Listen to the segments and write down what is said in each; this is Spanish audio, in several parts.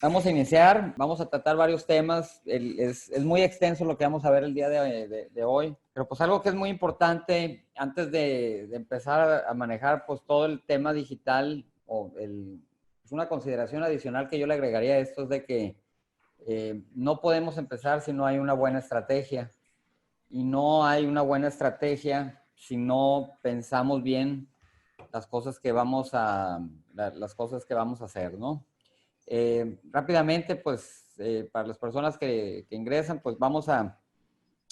Vamos a iniciar, vamos a tratar varios temas. Es muy extenso lo que vamos a ver el día de hoy, pero pues algo que es muy importante antes de empezar a manejar pues todo el tema digital es una consideración adicional que yo le agregaría a esto es de que no podemos empezar si no hay una buena estrategia y no hay una buena estrategia si no pensamos bien las cosas que vamos a hacer, ¿no? Rápidamente, pues, para las personas que ingresan, pues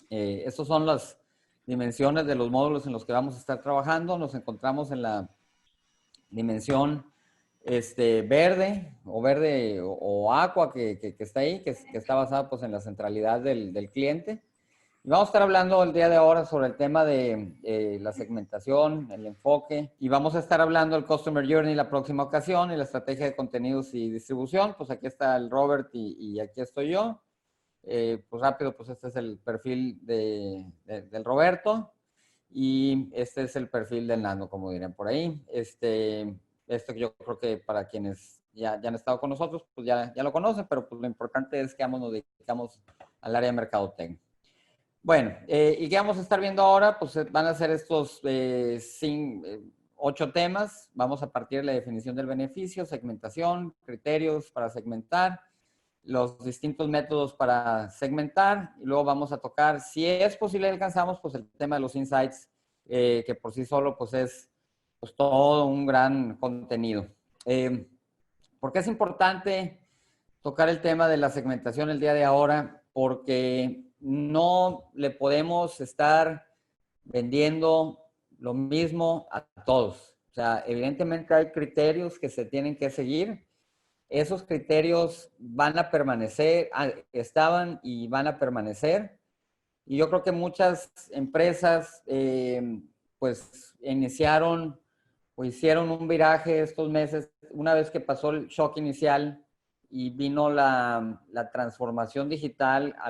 estas son las dimensiones de los módulos en los que vamos a estar trabajando. Nos encontramos en la dimensión verde o aqua que está ahí, que está basada pues en la centralidad del cliente. Y vamos a estar hablando el día de ahora sobre el tema de la segmentación, el enfoque, y vamos a estar hablando del Customer Journey la próxima ocasión y la estrategia de contenidos y distribución. Pues aquí está el Robert y aquí estoy yo. Pues rápido, pues este es el perfil del Roberto y este es el perfil del Nando, como dirían por ahí. Esto yo creo que para quienes ya han estado con nosotros, pues ya lo conocen, pero pues lo importante es que nos dedicamos al área de mercadotecnia. Bueno, ¿y qué vamos a estar viendo ahora? Pues van a ser estos 8 temas. Vamos a partir de la definición del beneficio, segmentación, criterios para segmentar, los distintos métodos para segmentar, y luego vamos a tocar, si es posible alcanzamos, pues el tema de los insights, que por sí solo pues es pues, todo un gran contenido. ¿Por qué es importante tocar el tema de la segmentación el día de ahora? Porque no le podemos estar vendiendo lo mismo a todos. O sea, evidentemente hay criterios que se tienen que seguir. Esos criterios van a permanecer, estaban y van a permanecer. Y yo creo que muchas empresas pues iniciaron o hicieron un viraje estos meses, una vez que pasó el shock inicial y vino la transformación digital a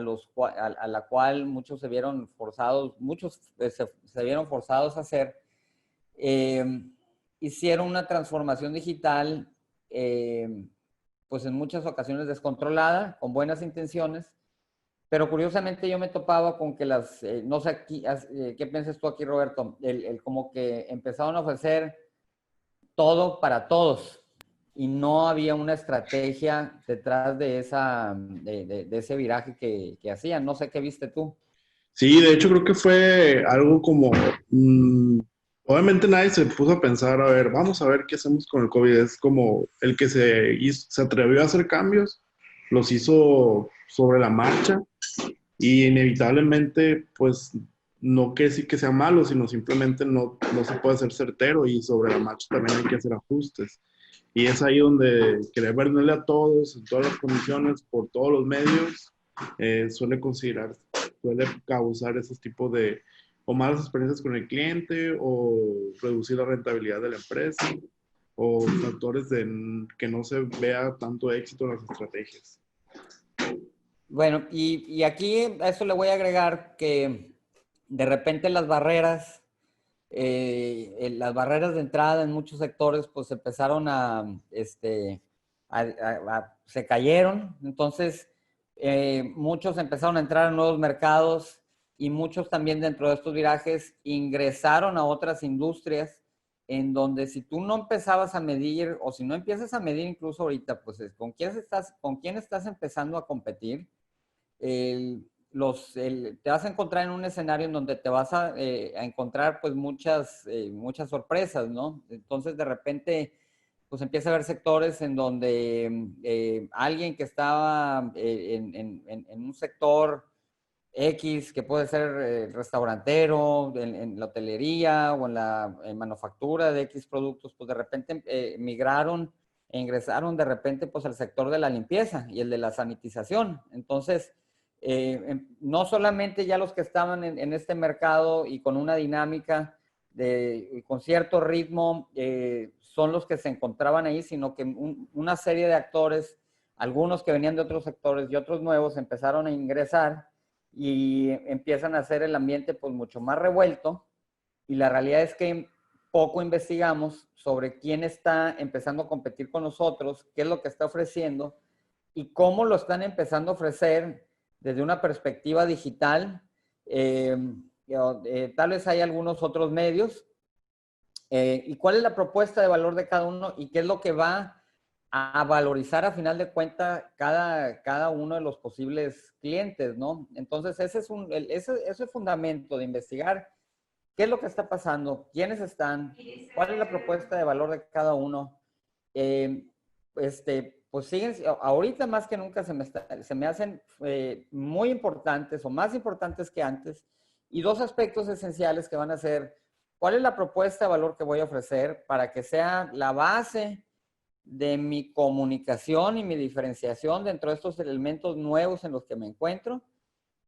la cual muchos se vieron forzados, se vieron forzados a hacer. eh, Hicieron una transformación digital pues en muchas ocasiones descontrolada, con buenas intenciones, pero curiosamente yo me topaba con que no sé aquí, ¿qué piensas tú aquí, Roberto? Como que empezaron a ofrecer todo para todos y no había una estrategia detrás de ese viraje que hacían. No sé qué viste tú. Sí, de hecho creo que fue algo como, obviamente nadie se puso a pensar, a ver, vamos a ver qué hacemos con el COVID. Es como el que se atrevió a hacer cambios, los hizo sobre la marcha y inevitablemente, pues, no que sí que sea malo, sino simplemente no se puede ser certero y sobre la marcha también hay que hacer ajustes. Y es ahí donde querer verle a todos, en todas las condiciones, por todos los medios, suele suele causar esos tipos de o malas experiencias con el cliente o reducir la rentabilidad de la empresa o factores que no se vea tanto éxito en las estrategias. Bueno, y aquí a eso le voy a agregar que de repente las barreras de entrada en muchos sectores pues empezaron se cayeron. Entonces muchos empezaron a entrar en nuevos mercados y muchos también dentro de estos virajes ingresaron a otras industrias en donde si tú no empezabas a medir o si no empiezas a medir incluso ahorita pues con quién estás empezando a competir. Te vas a encontrar en un escenario en donde te vas a encontrar pues muchas sorpresas, ¿no? Entonces de repente pues empieza a haber sectores en donde alguien que estaba en un sector X, que puede ser restaurantero, en la hotelería o en manufactura de X productos, pues de repente migraron e ingresaron de repente pues al sector de la limpieza y el de la sanitización. Entonces, no solamente ya los que estaban en este mercado y con una dinámica con cierto ritmo son los que se encontraban ahí, sino que una serie de actores, algunos que venían de otros sectores y otros nuevos, empezaron a ingresar y empiezan a hacer el ambiente pues mucho más revuelto, y la realidad es que poco investigamos sobre quién está empezando a competir con nosotros, qué es lo que está ofreciendo, y cómo lo están empezando a ofrecer desde una perspectiva digital. Tal vez hay algunos otros medios. ¿Y cuál es la propuesta de valor de cada uno y qué es lo que va a valorizar a final de cuentas cada uno de los posibles clientes, ¿no? Entonces, ese fundamento de investigar qué es lo que está pasando, quiénes están, cuál es la propuesta de valor de cada uno. Pues siguen, ahorita más que nunca se me hacen muy importantes o más importantes que antes. Y dos aspectos esenciales que van a ser, ¿cuál es la propuesta de valor que voy a ofrecer para que sea la base de mi comunicación y mi diferenciación dentro de estos elementos nuevos en los que me encuentro?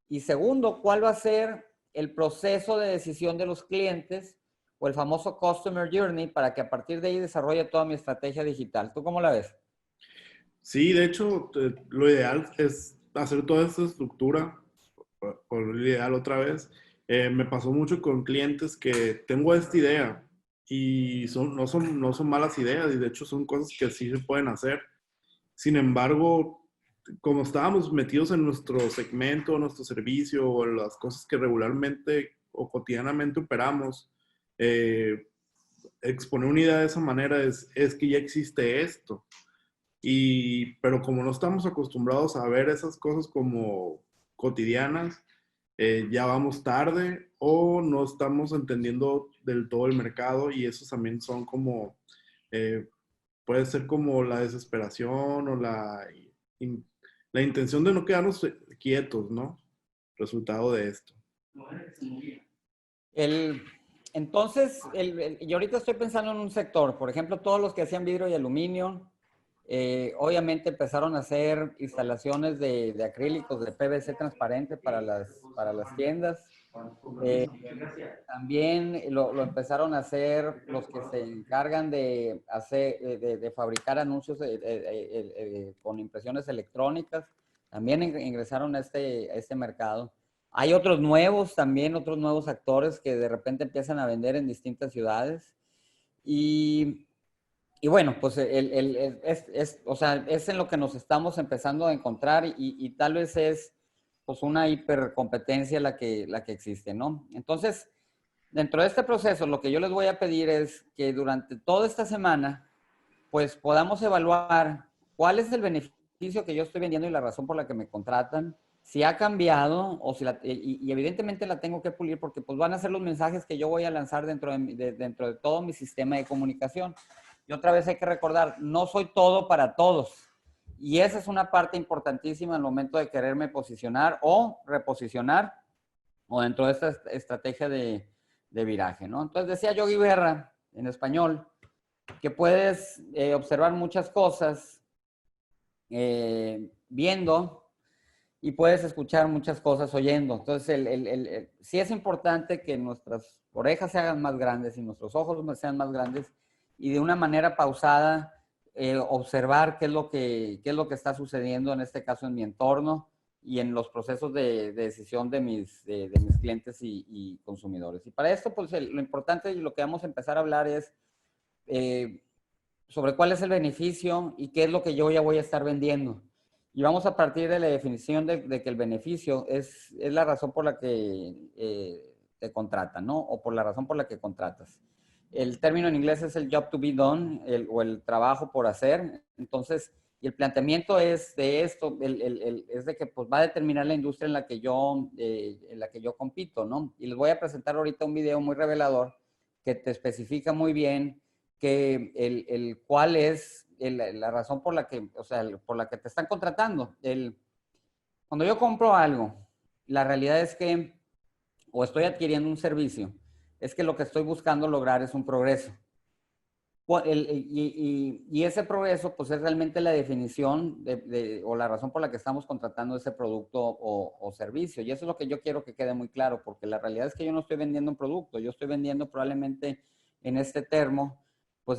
Y segundo, ¿cuál va a ser el proceso de decisión de los clientes o el famoso Customer Journey para que a partir de ahí desarrolle toda mi estrategia digital? ¿Tú cómo la ves? Sí, de hecho, lo ideal es hacer toda esta estructura, o lo ideal otra vez. Me pasó mucho con clientes que tengo esta idea y no son malas ideas y de hecho son cosas que sí se pueden hacer. Sin embargo, como estábamos metidos en nuestro segmento, nuestro servicio o las cosas que regularmente o cotidianamente operamos, eh, exponer una idea de esa manera es que ya existe esto. Pero como no estamos acostumbrados a ver esas cosas como cotidianas, ya vamos tarde o no estamos entendiendo del todo el mercado y esos también son como, eh, puede ser como la desesperación o in- la intención de no quedarnos quietos, ¿no? Resultado de esto. El, entonces, yo ahorita estoy pensando en un sector, por ejemplo, todos los que hacían vidrio y aluminio, obviamente empezaron a hacer instalaciones de acrílicos, de PVC transparente para las tiendas. Eh, También lo empezaron a hacer los que se encargan de, de fabricar anuncios con impresiones electrónicas. También ingresaron a este mercado. Hay otros nuevos también, otros nuevos actores que de repente empiezan a vender en distintas ciudades. Y, y bueno, pues o sea, es en lo que nos estamos empezando a encontrar y tal vez es pues una hipercompetencia la que existe, ¿no? Entonces, dentro de este proceso, lo que yo les voy a pedir es que durante toda esta semana, pues podamos evaluar cuál es el beneficio que yo estoy vendiendo y la razón por la que me contratan, si ha cambiado o si y evidentemente la tengo que pulir porque pues van a ser los mensajes que yo voy a lanzar dentro de todo mi sistema de comunicación. Y otra vez hay que recordar, no soy todo para todos. Y esa es una parte importantísima en el momento de quererme posicionar o reposicionar o dentro de esta estrategia de viraje, ¿no? Entonces decía Yogi Berra, en español, que puedes observar muchas cosas viendo y puedes escuchar muchas cosas oyendo. Entonces, sí es importante que nuestras orejas se hagan más grandes y nuestros ojos sean más grandes y de una manera pausada observar qué es lo que está sucediendo, en este caso en mi entorno y en los procesos de decisión de mis clientes y consumidores. Y para esto, pues lo importante y lo que vamos a empezar a hablar es eh, sobre cuál es el beneficio y qué es lo que yo ya voy a estar vendiendo. Y vamos a partir de la definición de que el beneficio es la razón por la que te contratan, ¿no? O por la razón por la que contratas. El término en inglés es el job to be done o el trabajo por hacer. Entonces, y el planteamiento es de esto, es de que pues, va a determinar la industria en la que yo compito, ¿no? Y les voy a presentar ahorita un video muy revelador que te especifica muy bien que cuál es la razón por la que, o sea, por la que te están contratando. Cuando yo compro algo, la realidad es que, o estoy adquiriendo un servicio, es que lo que estoy buscando lograr es un progreso. Y ese progreso, pues es realmente la definición o la razón por la que estamos contratando ese producto o servicio. Y eso es lo que yo quiero que quede muy claro, porque la realidad es que yo no estoy vendiendo un producto, yo estoy vendiendo probablemente en este termo, pues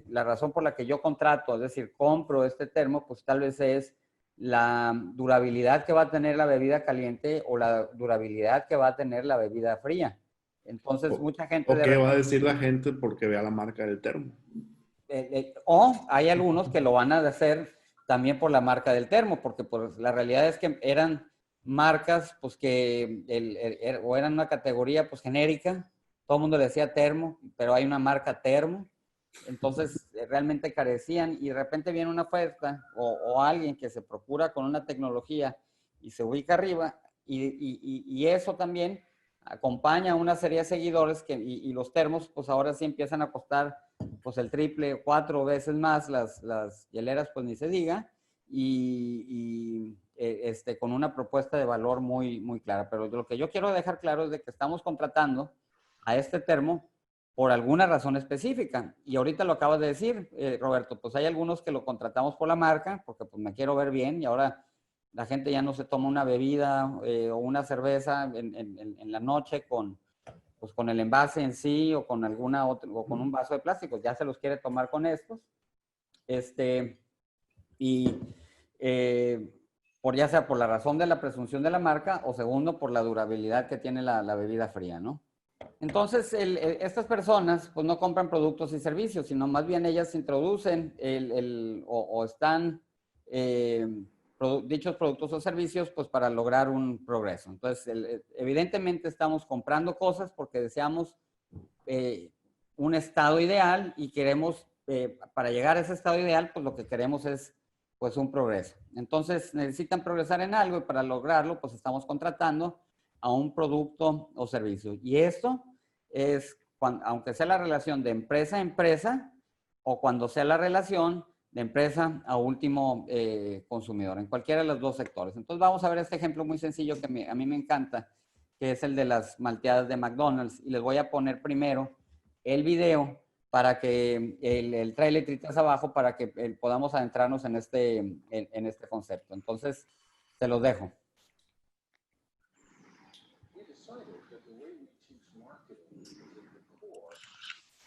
la razón por la que yo contrato, es decir, compro este termo, pues tal vez es la durabilidad que va a tener la bebida caliente o la durabilidad que va a tener la bebida fría. Entonces, mucha gente O de qué va a repente decir la gente porque vea la marca del termo. o hay algunos que lo van a hacer también por la marca del termo, porque pues, la realidad es que eran marcas pues que o eran una categoría pues genérica, todo el mundo le decía termo, pero hay una marca termo, entonces realmente carecían y de repente viene una oferta o alguien que se procura con una tecnología y se ubica arriba y eso también acompaña a una serie de seguidores que, y los termos pues ahora sí empiezan a costar pues el triple, 4 veces más, las hieleras pues ni se diga, con una propuesta de valor muy, muy clara. Pero lo que yo quiero dejar claro es de que estamos contratando a este termo por alguna razón específica. Y ahorita lo acabas de decir, Roberto, pues hay algunos que lo contratamos por la marca, porque pues me quiero ver bien y ahora la gente ya no se toma una bebida o una cerveza en la noche pues con el envase en sí o con alguna otra, o con un vaso de plástico, ya se los quiere tomar con estos. Y por ya sea por la razón de la presunción de la marca o segundo por la durabilidad que tiene la bebida fría, ¿no? Entonces, estas personas pues no compran productos y servicios, sino más bien ellas introducen o están dichos productos o servicios pues para lograr un progreso. Entonces, evidentemente estamos comprando cosas porque deseamos un estado ideal y queremos, para llegar a ese estado ideal, pues lo que queremos es pues un progreso. Entonces, necesitan progresar en algo y para lograrlo pues estamos contratando a un producto o servicio. Y esto es, aunque sea la relación de empresa a empresa o cuando sea la relación de empresa a último consumidor, en cualquiera de los dos sectores. Entonces vamos a ver este ejemplo muy sencillo que a mí me encanta, que es el de las malteadas de McDonald's. Y les voy a poner primero el video para que el trailer tritas abajo para que podamos adentrarnos en este concepto. Entonces, se los dejo.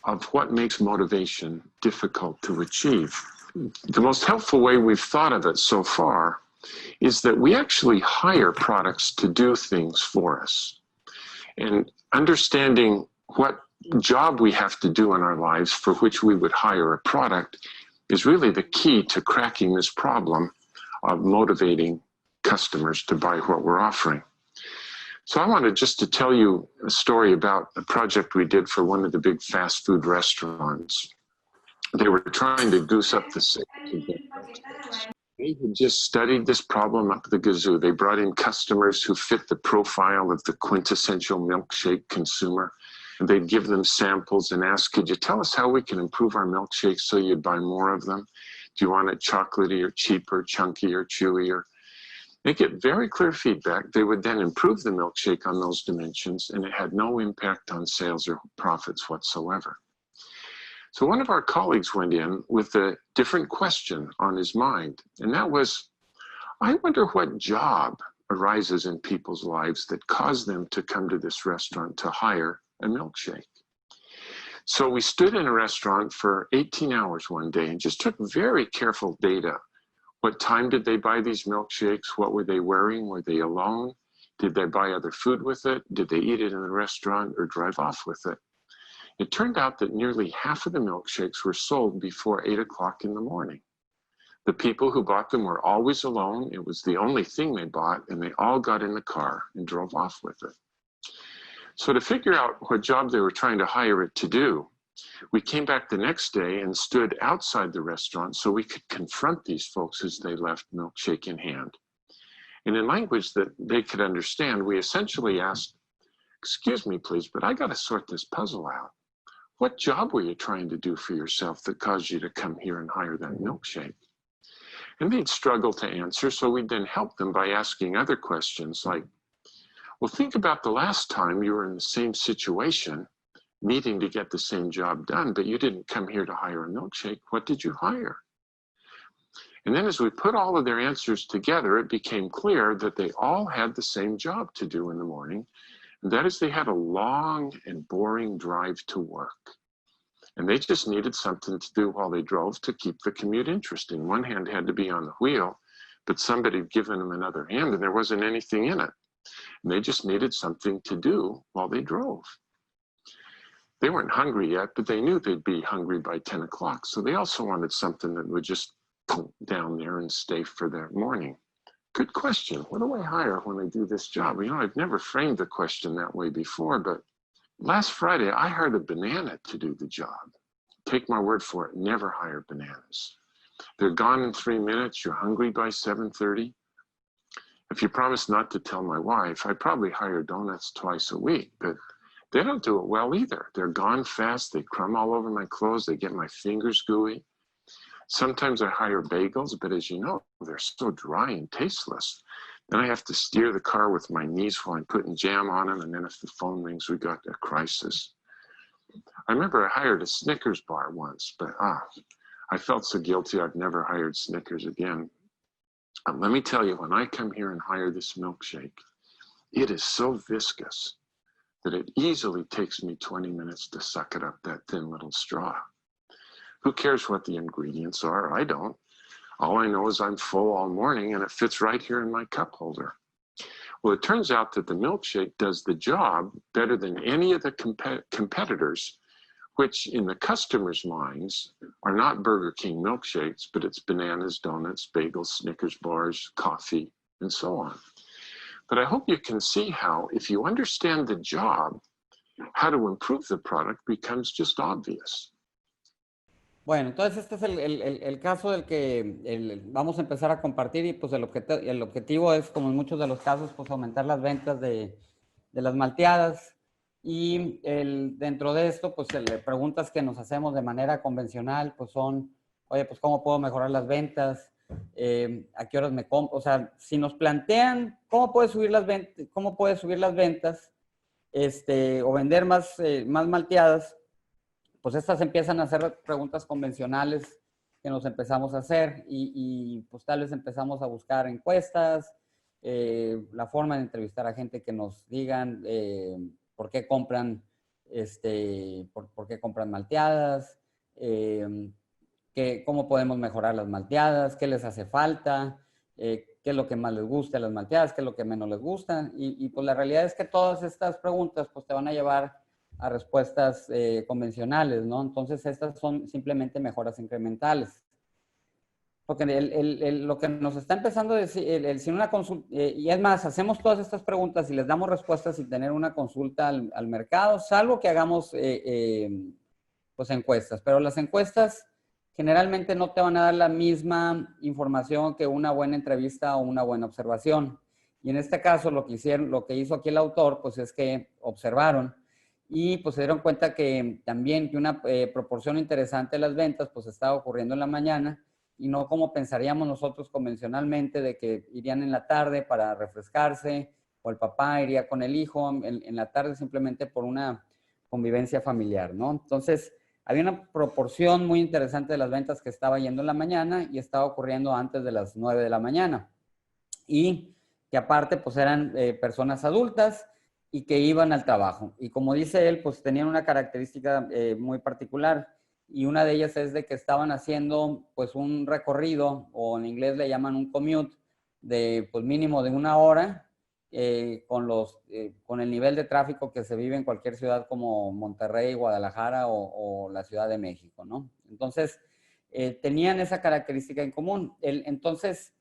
Of what makes motivation difficult to achieve. The most helpful way we've thought of it so far is that we actually hire products to do things for us. And understanding what job we have to do in our lives for which we would hire a product is really the key to cracking this problem of motivating customers to buy what we're offering. So I wanted just to tell you a story about a project we did for one of the big fast food restaurants. They were trying to goose up the sales. They had just studied this problem up the gazoo. They brought in customers who fit the profile of the quintessential milkshake consumer. And they'd give them samples and ask, could you tell us how we can improve our milkshakes so you'd buy more of them? Do you want it chocolatey or cheaper, chunky or chewier? They get very clear feedback. They would then improve the milkshake on those dimensions, and it had no impact on sales or profits whatsoever. So one of our colleagues went in with a different question on his mind, and that was, I wonder what job arises in people's lives that cause them to come to this restaurant to hire a milkshake. So we stood in a restaurant for 18 hours one day and just took very careful data. What time did they buy these milkshakes? What were they wearing? Were they alone? Did they buy other food with it? Did they eat it in the restaurant or drive off with it? It turned out that nearly half of the milkshakes were sold before 8 o'clock in the morning. The people who bought them were always alone. It was the only thing they bought, and they all got in the car and drove off with it. So to figure out what job they were trying to hire it to do, we came back the next day and stood outside the restaurant so we could confront these folks as they left milkshake in hand. And in language that they could understand, we essentially asked, excuse me, please, but I got to sort this puzzle out. What job were you trying to do for yourself that caused you to come here and hire that milkshake? And they'd struggle to answer, so we'd then help them by asking other questions like, well, think about the last time you were in the same situation, needing to get the same job done, but you didn't come here to hire a milkshake. What did you hire? And then as we put all of their answers together, it became clear that they all had the same job to do in the morning. And that is, they had a long and boring drive to work. And they just needed something to do while they drove to keep the commute interesting. One hand had to be on the wheel, but somebody had given them another hand and there wasn't anything in it. And they just needed something to do while they drove. They weren't hungry yet, but they knew they'd be hungry by 10 o'clock. So they also wanted something that would just down there and stay for the morning. Good question. What do I hire when I do this job? You know, I've never framed the question that way before, but last Friday, I hired a banana to do the job. Take my word for it, never hire bananas. They're gone in 3 minutes. You're hungry by 7:30. If you promise not to tell my wife, I probably hire donuts twice a week, but they don't do it well either. They're gone fast. They crumb all over my clothes. They get my fingers gooey. Sometimes I hire bagels, but as you know, they're so dry and tasteless. Then I have to steer the car with my knees while I'm putting jam on them, and then if the phone rings, we got a crisis. I remember I hired a Snickers bar once, but I felt so guilty I've never hired Snickers again. Let me tell you, when I come here and hire this milkshake, it is so viscous that it easily takes me 20 minutes to suck it up that thin little straw. Who cares what the ingredients are? I don't. All I know is I'm full all morning and it fits right here in my cup holder. Well, it turns out that the milkshake does the job better than any of the competitors, which in the customer's minds are not Burger King milkshakes, but it's bananas, donuts, bagels, Snickers bars, coffee, and so on. But I hope you can see how, if you understand the job, how to improve the product becomes just obvious. Bueno, entonces este es el caso del que vamos a empezar a compartir y pues el objetivo es, como en muchos de los casos, pues aumentar las ventas de las malteadas y dentro de esto, pues preguntas que nos hacemos de manera convencional, pues son, oye, pues ¿cómo puedo mejorar las ventas? ¿A qué horas me compro? O sea, si nos plantean cómo puedes subir las ventas, o vender más malteadas, pues estas empiezan a ser preguntas convencionales que nos empezamos a hacer y pues tal vez empezamos a buscar encuestas, la forma de entrevistar a gente que nos digan por qué compran, por qué compran malteadas, cómo podemos mejorar las malteadas, qué les hace falta, qué es lo que más les gusta de las malteadas, qué es lo que menos les gusta. Y pues la realidad es que todas estas preguntas pues te van a llevar a respuestas convencionales, ¿no? Entonces, estas son simplemente mejoras incrementales. Porque lo que nos está empezando a decir, sin una consulta, y es más, hacemos todas estas preguntas y les damos respuestas sin tener una consulta al mercado, salvo que hagamos pues encuestas. Pero las encuestas generalmente no te van a dar la misma información que una buena entrevista o una buena observación. Y en este caso, lo que hizo aquí el autor, pues es que observaron y pues se dieron cuenta que también que una proporción interesante de las ventas pues estaba ocurriendo en la mañana y no como pensaríamos nosotros convencionalmente de que irían en la tarde para refrescarse o el papá iría con el hijo en la tarde simplemente por una convivencia familiar, ¿no? Entonces, había una proporción muy interesante de las ventas que estaba yendo en la mañana y estaba ocurriendo antes de las 9 de la mañana. Y que aparte pues eran personas adultas y que iban al trabajo. Y como dice él, pues tenían una característica muy particular. Y una de ellas es de que estaban haciendo pues un recorrido, o en inglés le llaman un commute, de pues mínimo de 1 hora, con el nivel de tráfico que se vive en cualquier ciudad como Monterrey, Guadalajara o la Ciudad de México, ¿no? Entonces, tenían esa característica en común. Entonces,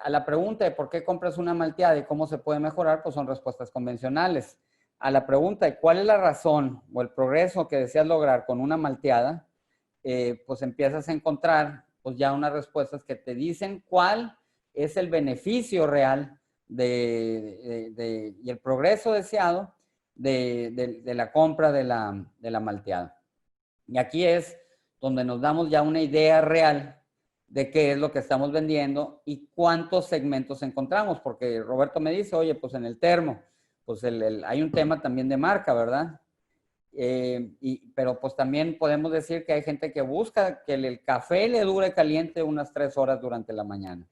a la pregunta de por qué compras una malteada y cómo se puede mejorar, pues son respuestas convencionales. A la pregunta de cuál es la razón o el progreso que deseas lograr con una malteada, pues empiezas a encontrar pues ya unas respuestas que te dicen cuál es el beneficio real y el progreso deseado de la compra de la malteada. Y aquí es donde nos damos ya una idea real de qué es lo que estamos vendiendo y cuántos segmentos encontramos, porque Roberto me dice, oye, pues en el termo, pues hay un tema también de marca, ¿verdad? Pero pues también podemos decir que hay gente que busca que el café le dure caliente unas 3 horas durante la mañana.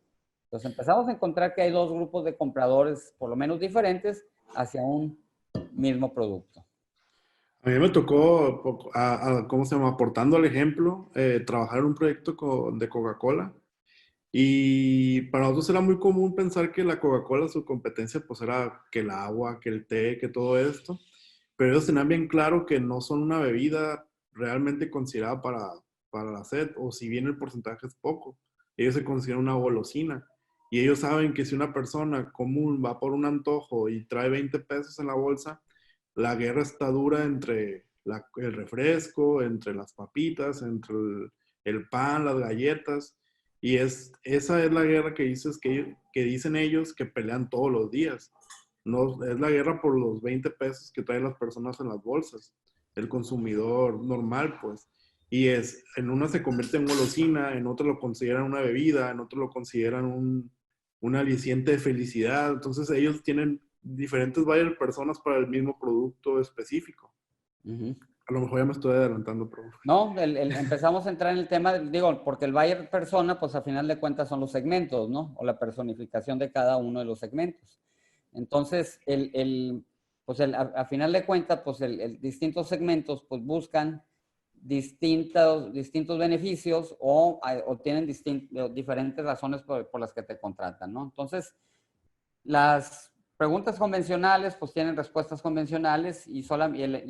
Entonces empezamos a encontrar que hay 2 grupos de compradores, por lo menos diferentes, hacia un mismo producto. A mí me tocó, ¿cómo se llama? Aportando al ejemplo, trabajar en un proyecto de Coca-Cola. Y para nosotros era muy común pensar que la Coca-Cola, su competencia, pues era que el agua, que el té, que todo esto. Pero ellos tenían bien claro que no son una bebida realmente considerada para la sed, o si bien el porcentaje es poco. ellos se consideran una golosina. Y ellos saben que si una persona común va por un antojo y trae 20 pesos en la bolsa, la guerra está dura entre el refresco, entre las papitas, entre el pan, las galletas. Y esa es la guerra que dicen ellos que pelean todos los días. No, es la guerra por los 20 pesos que traen las personas en las bolsas, el consumidor normal, pues. Y en una se convierte en golosina, en otro lo consideran una bebida, en otro lo consideran un aliciente de felicidad. Entonces ellos tienen diferentes buyer personas para el mismo producto específico. A lo mejor ya me estoy adelantando, pero... No, empezamos a entrar en el tema, digo, porque el buyer persona, pues a final de cuentas son los segmentos, ¿no? O la personificación de cada uno de los segmentos. Entonces, a final de cuentas, pues distintos segmentos, pues buscan distintos beneficios o tienen diferentes razones por las que te contratan, ¿no? Entonces, las preguntas convencionales, pues tienen respuestas convencionales y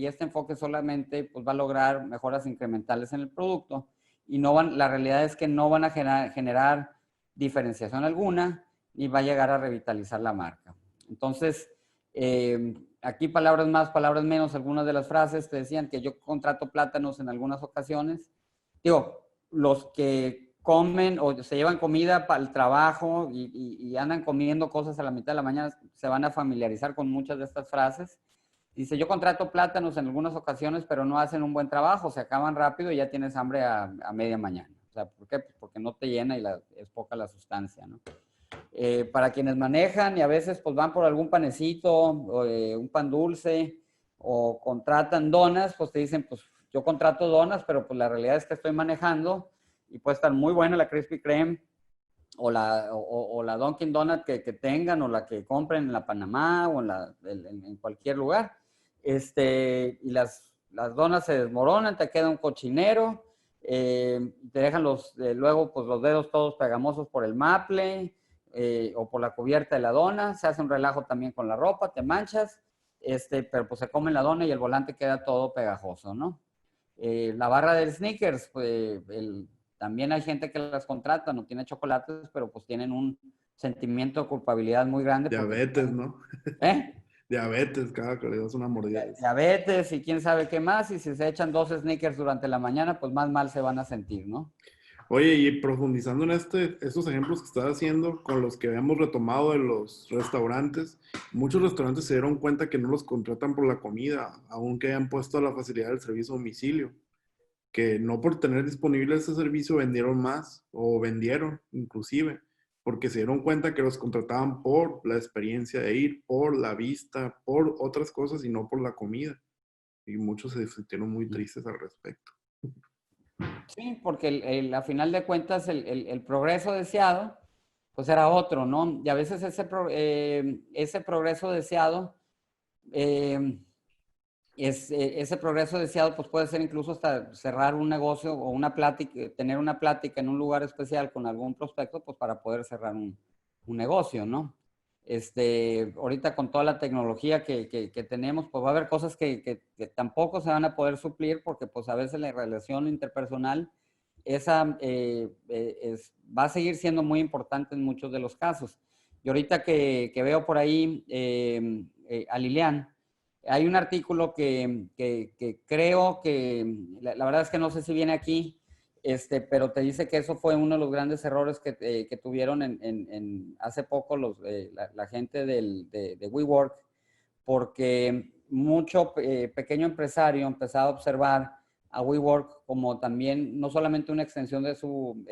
este enfoque solamente pues, va a lograr mejoras incrementales en el producto y la realidad es que no van a generar diferenciación alguna ni va a llegar a revitalizar la marca. Entonces, aquí palabras más, palabras menos, algunas de las frases te decían que yo contrato plátanos en algunas ocasiones. Digo, los que comen o se llevan comida para el trabajo y andan comiendo cosas a la mitad de la mañana, se van a familiarizar con muchas de estas frases. Dice, yo contrato plátanos en algunas ocasiones, pero no hacen un buen trabajo, se acaban rápido y ya tienes hambre a media mañana. O sea, ¿por qué? Pues porque no te llena y es poca la sustancia, ¿no? Para quienes manejan y a veces pues van por algún panecito, un pan dulce o contratan donas, pues te dicen, pues yo contrato donas, pero pues la realidad es que estoy manejando y puede estar muy buena la Krispy Kreme o la Dunkin' Donut que tengan o la que compren en la Panamá o en cualquier lugar. Y las donas se desmoronan, te queda un cochinero, te dejan luego pues los dedos todos pegamosos por el maple o por la cubierta de la dona, se hace un relajo también con la ropa, te manchas, pero pues se come la dona y el volante queda todo pegajoso, ¿no? La barra del Snickers, pues, también hay gente que las contrata, no tiene chocolates, pero pues tienen un sentimiento de culpabilidad muy grande. Diabetes, ¿no? ¿Eh? Diabetes, cada que le das una mordida. Diabetes y quién sabe qué más, y si se echan 2 Snickers durante la mañana, pues más mal se van a sentir, ¿no? Oye, y profundizando en estos ejemplos que estás haciendo, con los que habíamos retomado de los restaurantes, muchos restaurantes se dieron cuenta que no los contratan por la comida, aunque hayan puesto la facilidad del servicio a domicilio, que no por tener disponible ese servicio vendieron más, o vendieron inclusive, porque se dieron cuenta que los contrataban por la experiencia de ir, por la vista, por otras cosas y no por la comida. Y muchos se sintieron muy tristes al respecto. Sí, porque a final de cuentas el progreso deseado, pues era otro, ¿no? Y a veces ese progreso deseado, ese progreso deseado, pues puede ser incluso hasta cerrar un negocio o una plática, tener una plática en un lugar especial con algún prospecto, pues para poder cerrar un negocio, ¿no? Ahorita con toda la tecnología que tenemos, pues va a haber cosas que tampoco se van a poder suplir porque pues a veces la relación interpersonal va a seguir siendo muy importante en muchos de los casos. Y ahorita que veo por ahí a Lilian, hay un artículo que creo que, la verdad es que no sé si viene aquí, pero te dice que eso fue uno de los grandes errores que tuvieron hace poco la gente de WeWork, porque mucho pequeño empresario empezaba a observar a WeWork como también no solamente una extensión de su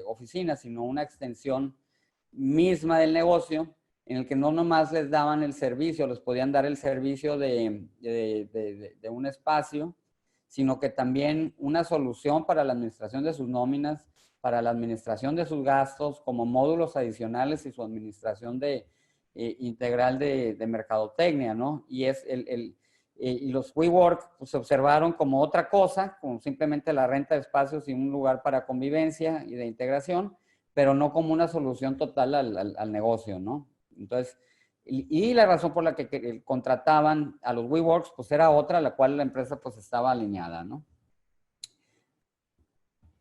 oficina, sino una extensión misma del negocio, en el que no nomás les daban el servicio, les podían dar el servicio de un espacio, sino que también una solución para la administración de sus nóminas, para la administración de sus gastos, como módulos adicionales y su administración integral de mercadotecnia, ¿no? Y los WeWork pues, se observaron como otra cosa, como simplemente la renta de espacios y un lugar para convivencia y de integración, pero no como una solución total al negocio, ¿no? Entonces, y la razón por la que contrataban a los WeWorks, pues era otra, la cual la empresa pues estaba alineada, ¿no?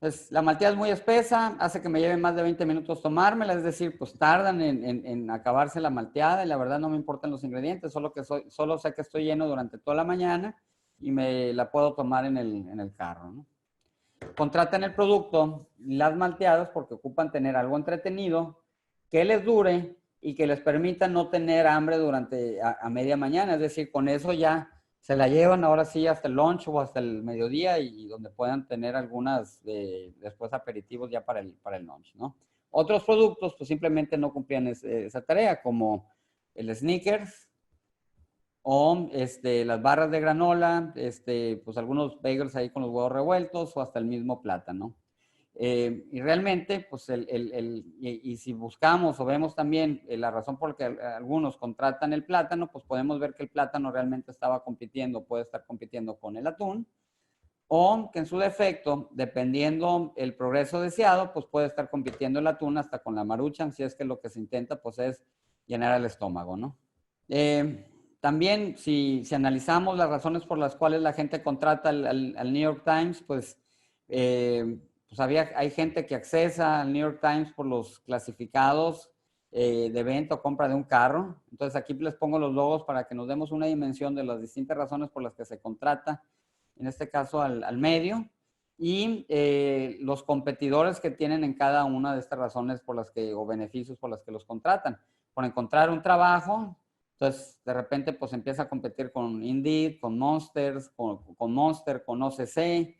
Pues la malteada es muy espesa, hace que me lleve más de 20 minutos tomármela, es decir, pues tardan en acabarse la malteada y la verdad no me importan los ingredientes, solo sé que estoy lleno durante toda la mañana y me la puedo tomar en el carro, ¿no? Contratan el producto, las malteadas, porque ocupan tener algo entretenido, que les dure y que les permita no tener hambre durante a media mañana, es decir, con eso ya se la llevan ahora sí hasta el lunch o hasta el mediodía y donde puedan tener algunas después aperitivos ya para el lunch, ¿no? Otros productos pues simplemente no cumplían esa tarea, como el Snickers o las barras de granola, pues algunos bagels ahí con los huevos revueltos o hasta el mismo plátano. Y realmente, pues, y si buscamos o vemos también la razón por la que algunos contratan el plátano, pues podemos ver que el plátano realmente estaba compitiendo, puede estar compitiendo con el atún, o que en su defecto, dependiendo el progreso deseado, pues puede estar compitiendo el atún hasta con la Maruchan, si es que lo que se intenta, pues, es llenar el estómago, ¿no? También, si analizamos las razones por las cuales la gente contrata al New York Times, pues hay gente que accesa al New York Times por los clasificados de venta o compra de un carro. Entonces aquí les pongo los logos para que nos demos una dimensión de las distintas razones por las que se contrata, en este caso al medio, y los competidores que tienen en cada una de estas razones por las que, o beneficios por las que los contratan. Por encontrar un trabajo, entonces de repente pues empieza a competir con Indeed, con Monsters, con Monster, con OCC,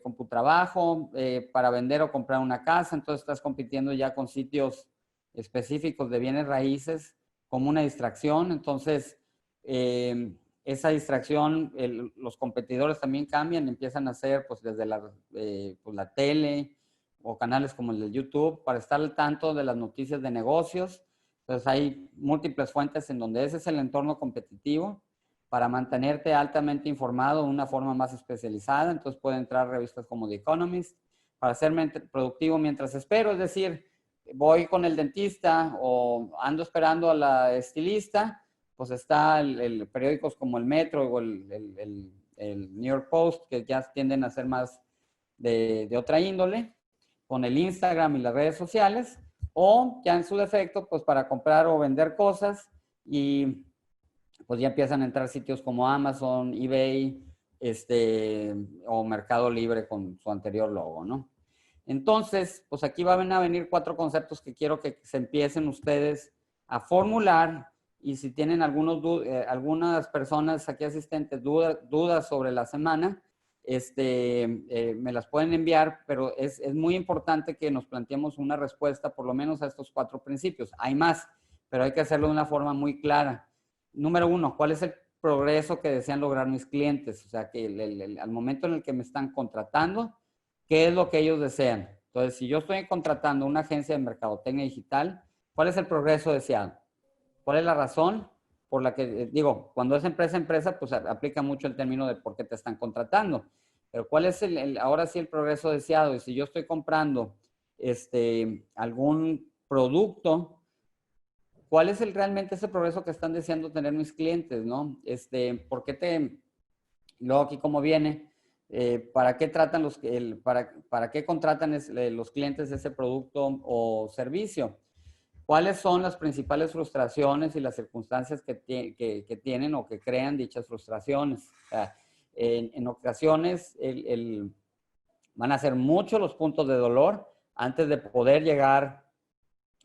CompuTrabajo, para vender o comprar una casa. Entonces estás compitiendo ya con sitios específicos de bienes raíces como una distracción. Entonces, esa distracción, los competidores también cambian, empiezan a hacer pues desde pues, la tele o canales como el de YouTube para estar al tanto de las noticias de negocios. Entonces hay múltiples fuentes en donde ese es el entorno competitivo para mantenerte altamente informado de una forma más especializada. Entonces pueden entrar revistas como The Economist para ser productivo mientras espero, es decir, voy con el dentista o ando esperando a la estilista, pues está periódicos como el Metro o el New York Post, que ya tienden a ser más de otra índole, con el Instagram y las redes sociales, o ya en su defecto, pues para comprar o vender cosas, y pues ya empiezan a entrar sitios como Amazon, eBay, o Mercado Libre con su anterior logo, ¿no? Entonces, pues aquí van a venir 4 conceptos que quiero que se empiecen ustedes a formular, y si tienen algunas personas aquí asistentes dudas sobre la semana, me las pueden enviar, pero es muy importante que nos planteemos una respuesta por lo menos a estos 4 principios. Hay más, pero hay que hacerlo de una forma muy clara. Número 1, ¿cuál es el progreso que desean lograr mis clientes? O sea, que al momento en el que me están contratando, ¿qué es lo que ellos desean? Entonces, si yo estoy contratando una agencia de mercadotecnia digital, ¿cuál es el progreso deseado? ¿Cuál es la razón por la que, digo, cuando es empresa a empresa, pues aplica mucho el término de por qué te están contratando? Pero ¿cuál es ahora sí el progreso deseado? Y si yo estoy comprando algún producto, ¿cuál es realmente ese progreso que están deseando tener mis clientes, no? ¿Por qué luego aquí como viene, ¿para qué tratan para qué contratan los clientes ese producto o servicio? ¿Cuáles son las principales frustraciones y las circunstancias que tienen o que crean dichas frustraciones? O sea, en ocasiones van a ser muchos los puntos de dolor antes de poder llegar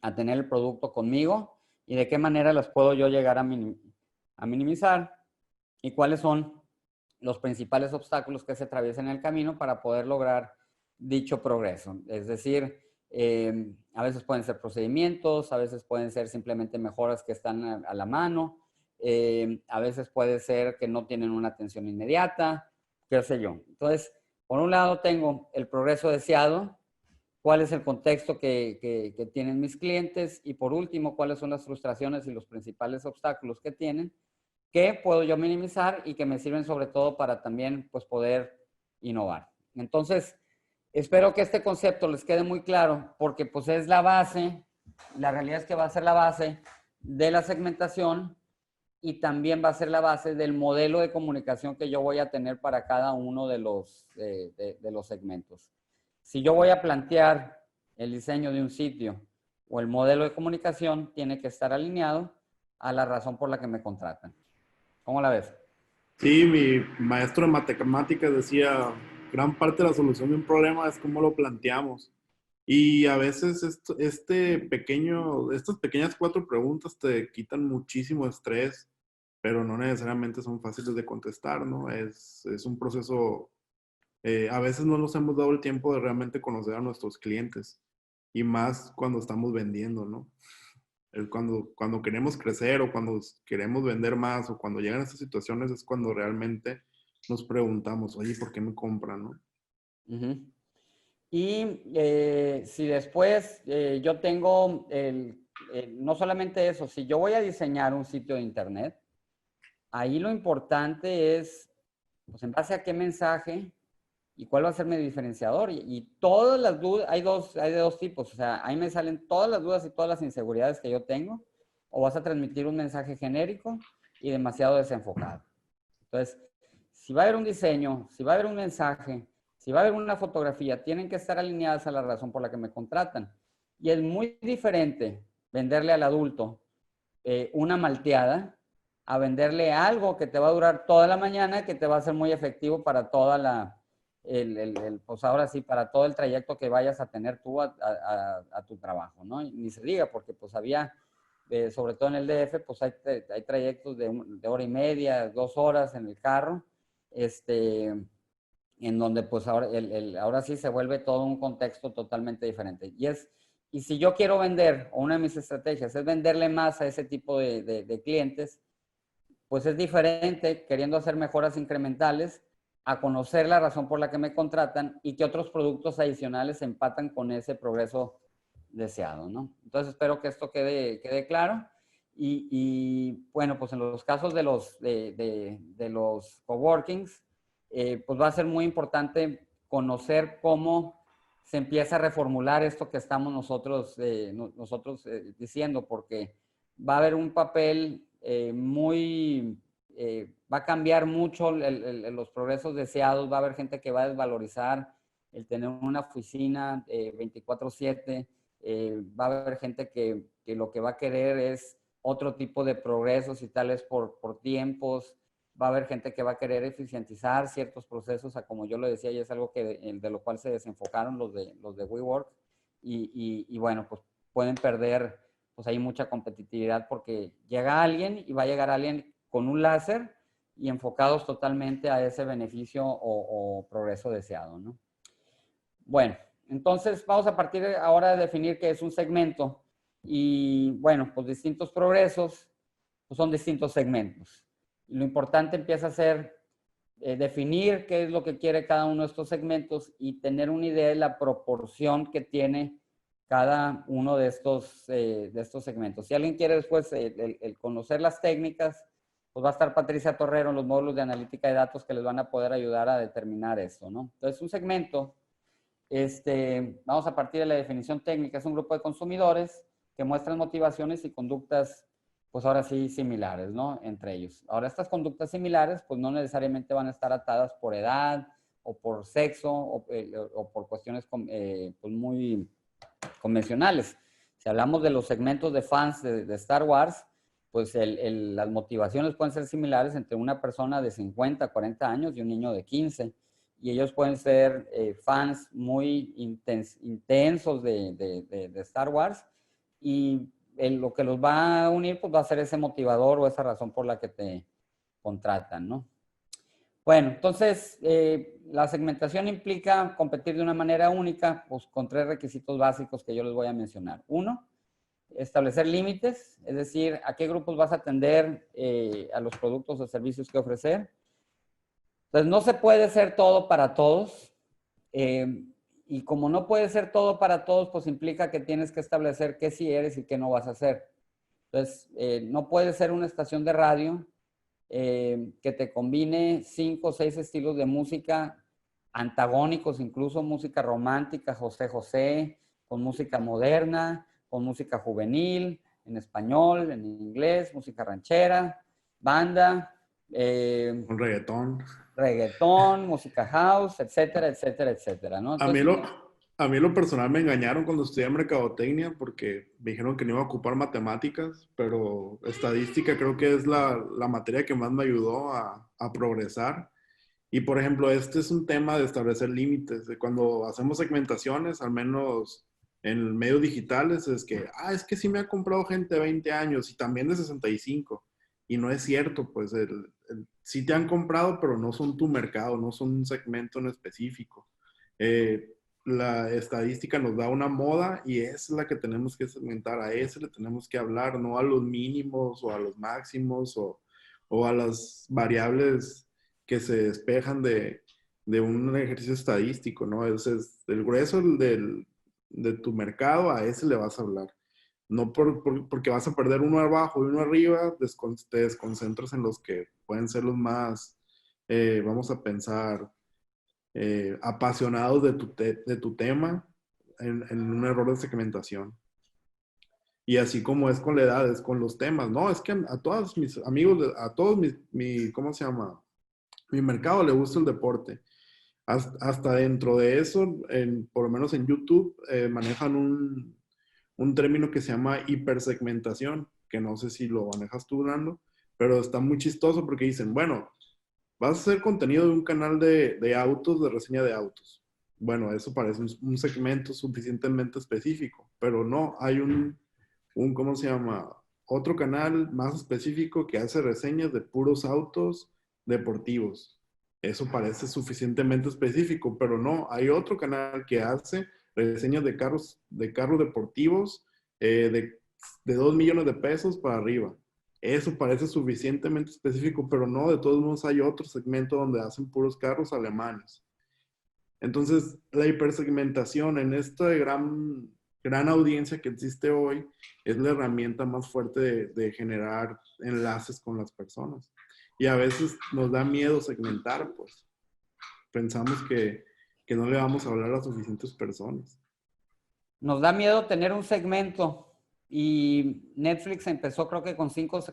a tener el producto conmigo, y de qué manera las puedo yo llegar a minimizar, y cuáles son los principales obstáculos que se atraviesan en el camino para poder lograr dicho progreso. Es decir, a veces pueden ser procedimientos, a veces pueden ser simplemente mejoras que están a la mano, a veces puede ser que no tienen una atención inmediata, qué sé yo. Entonces, por un lado tengo el progreso deseado, cuál es el contexto que tienen mis clientes, y por último, cuáles son las frustraciones y los principales obstáculos que tienen, que puedo yo minimizar y que me sirven sobre todo para también pues, poder innovar. Entonces, espero que este concepto les quede muy claro, porque pues es la base, la realidad es que va a ser la base de la segmentación, y también va a ser la base del modelo de comunicación que yo voy a tener para cada uno de los segmentos. si yo voy a plantear el diseño de un sitio o el modelo de comunicación, tiene que estar alineado a la razón por la que me contratan. ¿Cómo la ves? Sí, mi maestro de matemáticas decía, gran parte de la solución de un problema es cómo lo planteamos. Y a veces estas pequeñas 4 preguntas te quitan muchísimo estrés, pero no necesariamente son fáciles de contestar, ¿no? Es un proceso, a veces no nos hemos dado el tiempo de realmente conocer a nuestros clientes y más cuando estamos vendiendo, ¿no? Cuando queremos crecer o cuando queremos vender más o cuando llegan estas situaciones es cuando realmente nos preguntamos, oye, ¿por qué me compran, no? Uh-huh. Y si después yo tengo no solamente eso, si yo voy a diseñar un sitio de internet, ahí lo importante es, pues en base a qué mensaje y cuál va a ser mi diferenciador. Y todas las dudas, hay de dos tipos, o sea, ahí me salen todas las dudas y todas las inseguridades que yo tengo, o vas a transmitir un mensaje genérico y demasiado desenfocado. Entonces, si va a haber un diseño, si va a haber un mensaje, si va a haber una fotografía, tienen que estar alineadas a la razón por la que me contratan. Y es muy diferente venderle al adulto una malteada a venderle algo que te va a durar toda la mañana, que te va a ser muy efectivo para toda pues ahora sí, para todo el trayecto que vayas a tener tú a tu trabajo, ¿no? Y ni se diga, porque pues había, sobre todo en el DF, pues hay trayectos de hora y media, 2 horas en el carro, en donde pues ahora sí se vuelve todo un contexto totalmente diferente. Y si yo quiero vender, o una de mis estrategias es venderle más a ese tipo de clientes, pues es diferente queriendo hacer mejoras incrementales a conocer la razón por la que me contratan y que otros productos adicionales empatan con ese progreso deseado, ¿no? Entonces espero que esto quede claro. Bueno, pues en los casos de los coworkings, pues va a ser muy importante conocer cómo se empieza a reformular esto que estamos nosotros diciendo, porque va a haber un papel va a cambiar mucho los progresos deseados, va a haber gente que va a desvalorizar el tener una oficina 24/7, va a haber gente que lo que va a querer es otro tipo de progresos y tal vez por tiempos, va a haber gente que va a querer eficientizar ciertos procesos, como yo lo decía, y es algo de lo cual se desenfocaron los de WeWork, y bueno, pues pueden perder pues hay mucha competitividad porque llega alguien y va a llegar alguien con un láser y enfocados totalmente a ese beneficio o progreso deseado, ¿no? Bueno, entonces vamos a partir ahora de definir qué es un segmento y bueno, pues distintos progresos pues son distintos segmentos. Y lo importante empieza a ser definir qué es lo que quiere cada uno de estos segmentos y tener una idea de la proporción que tiene cada uno de estos segmentos. Si alguien quiere después el conocer las técnicas, pues va a estar Patricia Torrero en los módulos de analítica de datos que les van a poder ayudar a determinar esto, ¿no? Entonces, un segmento, vamos a partir de la definición técnica, es un grupo de consumidores que muestran motivaciones y conductas, pues ahora sí, similares, ¿no? Entre ellos. Ahora, estas conductas similares, pues no necesariamente van a estar atadas por edad o por sexo o por cuestiones pues muy convencionales. Si hablamos de los segmentos de fans de Star Wars, pues las motivaciones pueden ser similares entre una persona de 50, 40 años y un niño de 15. Y ellos pueden ser fans muy intensos de Star Wars. Y lo que los va a unir, pues va a ser ese motivador o esa razón por la que te contratan, ¿no? Bueno, entonces, la segmentación implica competir de una manera única, pues con 3 requisitos básicos que yo les voy a mencionar. Uno, establecer límites, es decir, a qué grupos vas a atender a los productos o servicios que ofrecer. Entonces, no se puede ser todo para todos. Y como no puede ser todo para todos, pues implica que tienes que establecer qué sí eres y qué no vas a hacer. Entonces, no puede ser una estación de radio que te combine 5 o 6 estilos de música antagónicos, incluso música romántica, José José, con música moderna, con música juvenil, en español, en inglés, música ranchera, banda, Un reggaetón. reggaetón, música house, etcétera, etcétera, etcétera, ¿no? A mí Entonces, A mí en lo personal me engañaron cuando estudié mercadotecnia porque me dijeron que no iba a ocupar matemáticas, pero estadística creo que es la materia que más me ayudó a progresar. Y por ejemplo, este es un tema de establecer límites. De cuando hacemos segmentaciones, al menos en medios digitales, es que, es que sí me ha comprado gente de 20 años y también de 65. Y no es cierto, pues sí te han comprado, pero no son tu mercado, no son un segmento en específico. La estadística nos da una moda y es la que tenemos que segmentar, a ese le tenemos que hablar, no a los mínimos o a los máximos o a las variables que se despejan de un ejercicio estadístico, ¿no? Ese es el grueso de tu mercado, a ese le vas a hablar. No porque vas a perder uno abajo y uno arriba, te desconcentras en los que pueden ser los más, vamos a pensar, apasionados de tu tema en un error de segmentación. Y así como es con la edad, es con los temas, ¿no? Es que a todos mis amigos, a todos ¿cómo se llama? Mi mercado le gusta el deporte. Hasta dentro de eso, por lo menos en YouTube, manejan un término que se llama hipersegmentación, que no sé si lo manejas tú, Nando, pero está muy chistoso porque dicen, bueno, vas a hacer contenido de un canal de autos, de reseña de autos. Bueno, eso parece un segmento suficientemente específico, pero no, hay ¿cómo se llama? Otro canal más específico que hace reseñas de puros autos deportivos. Eso parece suficientemente específico, pero no, hay otro canal que hace reseñas de carros deportivos de 2 millones de pesos para arriba. Eso parece suficientemente específico, pero no, de todos modos hay otro segmento donde hacen puros carros alemanes. Entonces, la hipersegmentación en esta gran audiencia que existe hoy es la herramienta más fuerte de generar enlaces con las personas. Y a veces nos da miedo segmentar, pues. Pensamos que no le vamos a hablar a suficientes personas. Nos da miedo tener un segmento y Netflix empezó creo que con cinco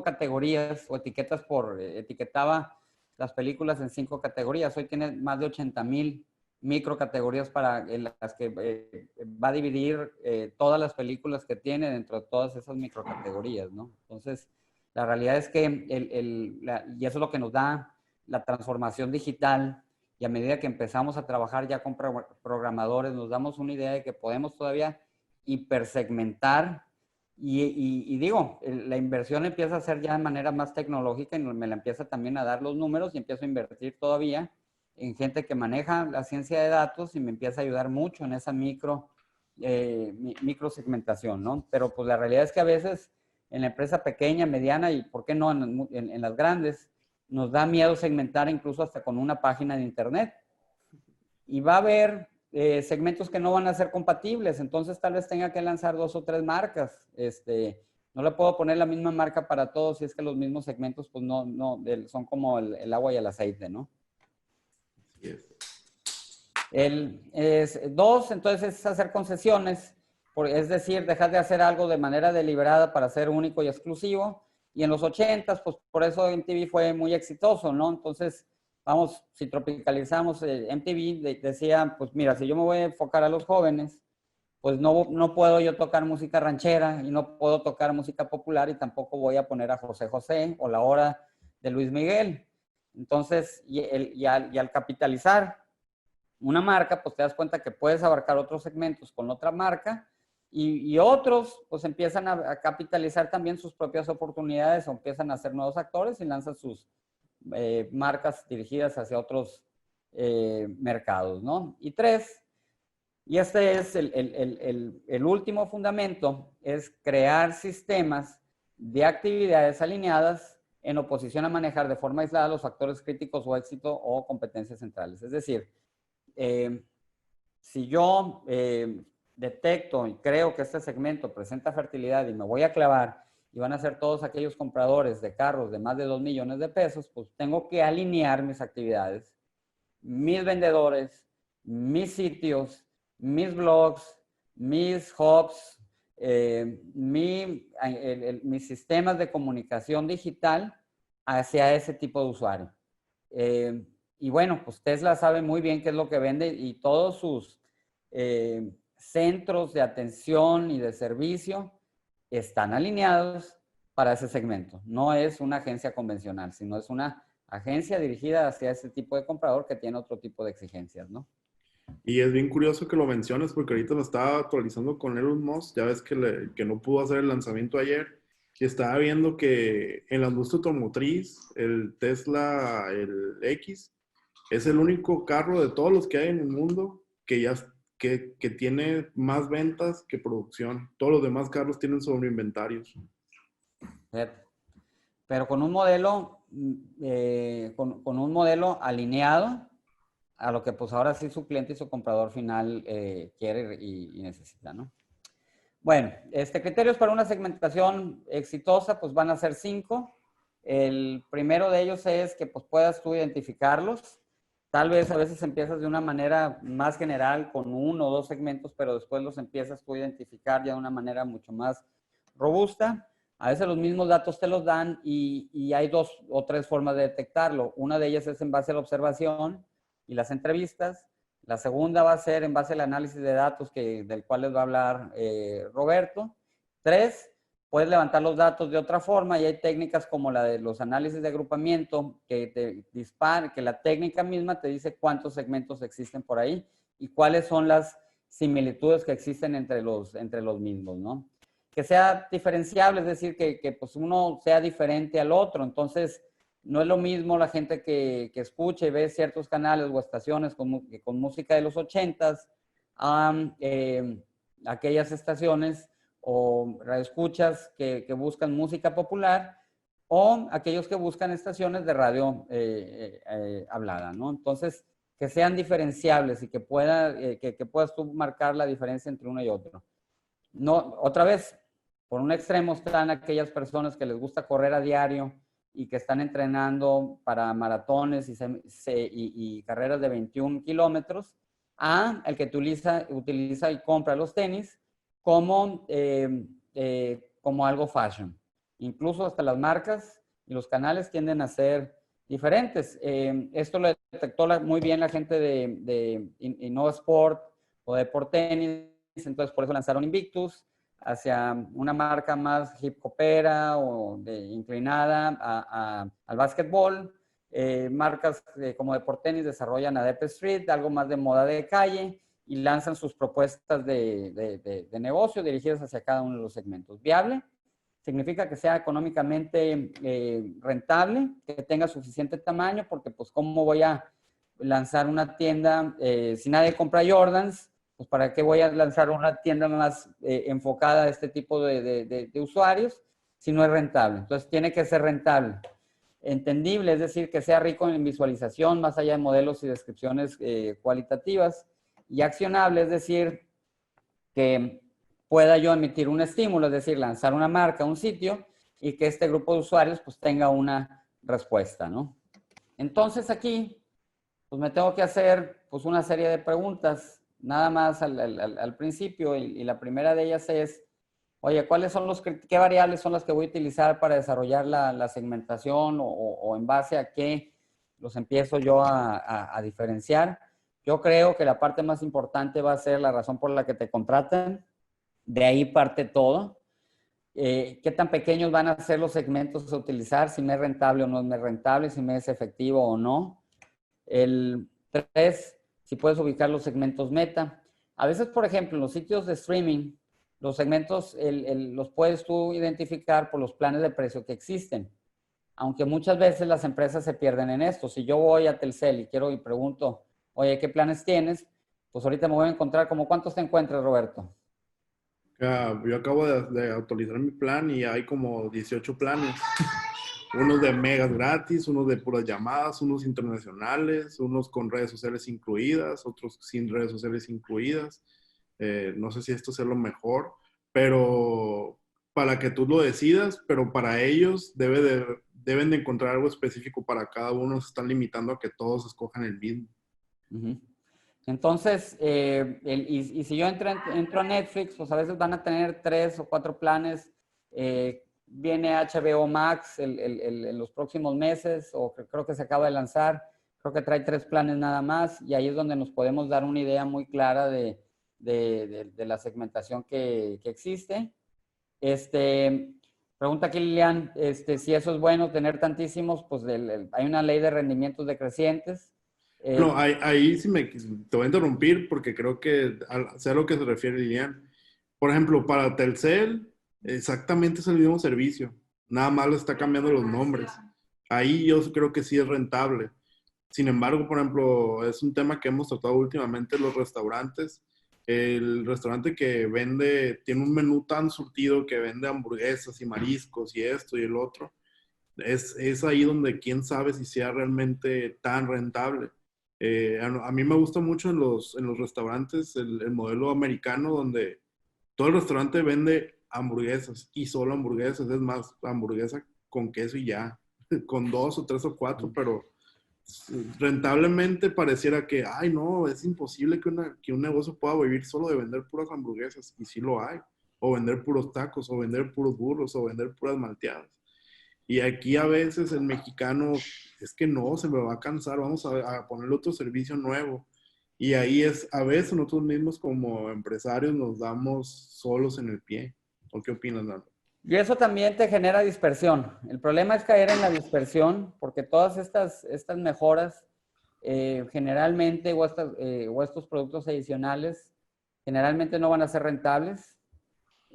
categorías o etiquetas etiquetaba las películas en 5 categorías. Hoy tiene más de 80,000 microcategorías en las que va a dividir todas las películas que tiene dentro de todas esas microcategorías, ¿no? Entonces, la realidad es que, y eso es lo que nos da la transformación digital, y a medida que empezamos a trabajar ya con programadores, nos damos una idea de que podemos todavía hipersegmentar y digo, la inversión empieza a ser ya de manera más tecnológica y me la empieza también a dar los números y empiezo a invertir todavía en gente que maneja la ciencia de datos y me empieza a ayudar mucho en esa microsegmentación, ¿no? Pero pues la realidad es que a veces en la empresa pequeña, mediana y por qué no en las grandes, nos da miedo segmentar incluso hasta con una página de internet. Y va a haber segmentos que no van a ser compatibles, entonces tal vez tenga que lanzar 2 o 3 marcas. No le puedo poner la misma marca para todos si es que los mismos segmentos pues son como el agua y el aceite, ¿no? Dos, entonces es hacer concesiones, es decir, dejar de hacer algo de manera deliberada para ser único y exclusivo. Y en los 80s, pues por eso MTV fue muy exitoso, ¿no? Entonces, vamos, si tropicalizamos, MTV decía, pues mira, si yo me voy a enfocar a los jóvenes, pues no puedo yo tocar música ranchera y no puedo tocar música popular y tampoco voy a poner a José José o La Hora de Luis Miguel. Entonces, y al capitalizar una marca, pues te das cuenta que puedes abarcar otros segmentos con otra marca y otros pues empiezan a capitalizar también sus propias oportunidades o empiezan a ser nuevos actores y lanzan sus marcas dirigidas hacia otros mercados, ¿no? Y 3, y este es el último fundamento, es crear sistemas de actividades alineadas en oposición a manejar de forma aislada los factores críticos o éxito o competencias centrales. Es decir, si yo detecto y creo que este segmento presenta fertilidad y me voy a clavar y van a ser todos aquellos compradores de carros de más de 2 millones de pesos, pues tengo que alinear mis actividades, mis vendedores, mis sitios, mis blogs, mis hubs, mis sistemas de comunicación digital hacia ese tipo de usuario. Y bueno, pues Tesla sabe muy bien qué es lo que vende y todos sus centros de atención y de servicio están alineados para ese segmento. No es una agencia convencional, sino es una agencia dirigida hacia ese tipo de comprador que tiene otro tipo de exigencias, ¿no? Y es bien curioso que lo menciones porque ahorita lo estaba actualizando con Elon Musk, ya ves que no pudo hacer el lanzamiento ayer, y estaba viendo que en la industria automotriz, el Tesla, el X, es el único carro de todos los que hay en el mundo que tiene más ventas que producción. Todos los demás carros tienen sobreinventarios. Pero con un modelo, con un modelo alineado a lo que pues ahora sí su cliente y su comprador final quiere y necesita, ¿no? Bueno, criterios para una segmentación exitosa pues van a ser 5. El primero de ellos es que pues puedas tú identificarlos. Tal vez a veces empiezas de una manera más general con 1 o 2 segmentos, pero después los empiezas tú a identificar ya de una manera mucho más robusta. A veces los mismos datos te los dan y hay 2 o 3 formas de detectarlo. Una de ellas es en base a la observación y las entrevistas. La segunda va a ser en base al análisis de datos del cual les va a hablar Roberto. 3, puedes levantar los datos de otra forma y hay técnicas como la de los análisis de agrupamiento que te disparan, que la técnica misma te dice cuántos segmentos existen por ahí y cuáles son las similitudes que existen entre los mismos, ¿no? Que sea diferenciable, es decir, que pues uno sea diferente al otro. Entonces, no es lo mismo la gente que escucha y ve ciertos canales o estaciones con música de los 80s a aquellas estaciones o radioescuchas que buscan música popular o aquellos que buscan estaciones de radio hablada, ¿no? Entonces, que sean diferenciables y que puedas tú marcar la diferencia entre uno y otro. No, otra vez, por un extremo están aquellas personas que les gusta correr a diario y que están entrenando para maratones y carreras de 21 kilómetros, a el que utiliza y compra los tenis como algo fashion. Incluso hasta las marcas y los canales tienden a ser diferentes. Esto lo detectó muy bien la gente de Innova Sport o de Por Tenis, entonces por eso lanzaron Invictus hacia una marca más hip hopera o inclinada al básquetbol. Marcas como de Por Tenis desarrollan Adept Street, algo más de moda de calle, y lanzan sus propuestas de negocio dirigidas hacia cada uno de los segmentos. Viable significa que sea económicamente rentable, que tenga suficiente tamaño, porque pues cómo voy a lanzar una tienda si nadie compra Jordans, pues para qué voy a lanzar una tienda más enfocada a este tipo de usuarios si no es rentable. Entonces tiene que ser rentable. Entendible, es decir, que sea rico en visualización, más allá de modelos y descripciones cualitativas, y accionable, es decir, que pueda yo emitir un estímulo, es decir, lanzar una marca, un sitio, y que este grupo de usuarios pues tenga una respuesta, ¿no? Entonces aquí, pues me tengo que hacer pues una serie de preguntas, nada más al principio, y la primera de ellas es, oye, ¿qué variables son las que voy a utilizar para desarrollar la segmentación o en base a qué los empiezo yo a diferenciar? Yo creo que la parte más importante va a ser la razón por la que te contratan. De ahí parte todo. ¿Qué tan pequeños van a ser los segmentos a utilizar? Si me es rentable o no me es rentable, si me es efectivo o no. El 3, si puedes ubicar los segmentos meta. A veces, por ejemplo, en los sitios de streaming, los segmentos los puedes tú identificar por los planes de precio que existen. Aunque muchas veces las empresas se pierden en esto. Si yo voy a Telcel y pregunto, oye, ¿qué planes tienes? Pues ahorita me voy a encontrar como, ¿cuántos te encuentras, Roberto? Yo acabo de actualizar mi plan y hay como 18 planes. Unos de megas gratis, unos de puras llamadas, unos internacionales, unos con redes sociales incluidas, otros sin redes sociales incluidas. No sé si esto sea lo mejor, pero para que tú lo decidas, pero para ellos deben de encontrar algo específico para cada uno. Se están limitando a que todos escojan el mismo. Uh-huh. Entonces, y si yo entro a Netflix, pues a veces van a tener 3 o 4 planes. Viene HBO Max en los próximos meses, o creo que se acaba de lanzar. Creo que trae 3 planes nada más, y ahí es donde nos podemos dar una idea muy clara de de la segmentación que existe. Pregunta aquí Lilian, si eso es bueno, tener tantísimos, pues hay una ley de rendimientos decrecientes. No, ahí sí te voy a interrumpir porque creo que sé a lo que se refiere Lilian. Por ejemplo, para Telcel, exactamente es el mismo servicio. Nada más le está cambiando los nombres. Ahí yo creo que sí es rentable. Sin embargo, por ejemplo, es un tema que hemos tratado últimamente en los restaurantes. El restaurante que vende, tiene un menú tan surtido que vende hamburguesas y mariscos y esto y el otro. Es ahí donde quién sabe si sea realmente tan rentable. A mí me gusta mucho en los restaurantes el modelo americano donde todo el restaurante vende hamburguesas y solo hamburguesas. Es más, hamburguesa con queso y ya, con 2 o 3 o 4, pero rentablemente pareciera que, ay no, es imposible que un negocio pueda vivir solo de vender puras hamburguesas, y sí lo hay, o vender puros tacos, o vender puros burros, o vender puras malteadas. Y aquí a veces el mexicano, es que no, se me va a cansar, vamos a poner otro servicio nuevo. Y ahí a veces nosotros mismos como empresarios nos damos solos en el pie. ¿O qué opinas, Nando? Y eso también te genera dispersión. El problema es caer en la dispersión, porque todas estas mejoras generalmente, o estos productos adicionales, generalmente no van a ser rentables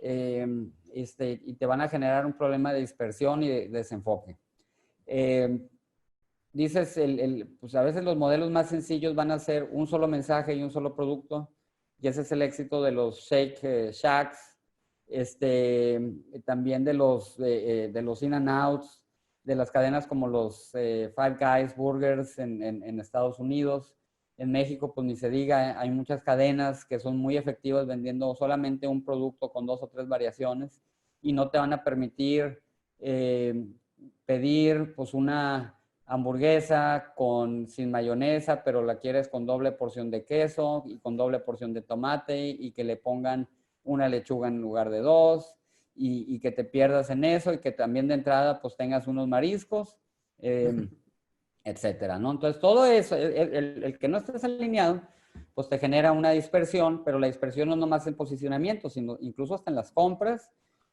y te van a generar un problema de dispersión y de desenfoque. Dices, pues a veces los modelos más sencillos van a ser un solo mensaje y un solo producto, y ese es el éxito de los Shake Shacks, también de los In-N-Outs, de las cadenas como los Five Guys Burgers en Estados Unidos. En México, pues ni se diga, hay muchas cadenas que son muy efectivas vendiendo solamente un producto con 2 o 3 variaciones, y no te van a permitir pedir pues una hamburguesa sin mayonesa, pero la quieres con doble porción de queso y con doble porción de tomate, y que le pongan una lechuga en lugar de 2, y que te pierdas en eso, y que también de entrada pues tengas unos mariscos, etcétera, ¿no? Entonces todo eso, el que no estés alineado, pues te genera una dispersión, pero la dispersión no nomás en posicionamiento, sino incluso hasta en las compras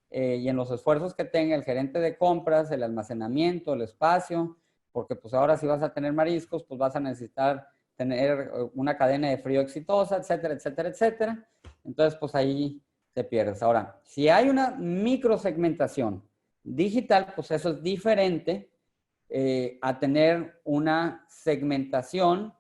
y en los esfuerzos que tenga el gerente de compras, el almacenamiento, el espacio, porque pues ahora si vas a tener mariscos, pues vas a necesitar tener una cadena de frío exitosa, etcétera, etcétera, etcétera. Entonces, pues ahí te pierdes. Ahora, si hay una microsegmentación digital, pues eso es diferente a tener una segmentación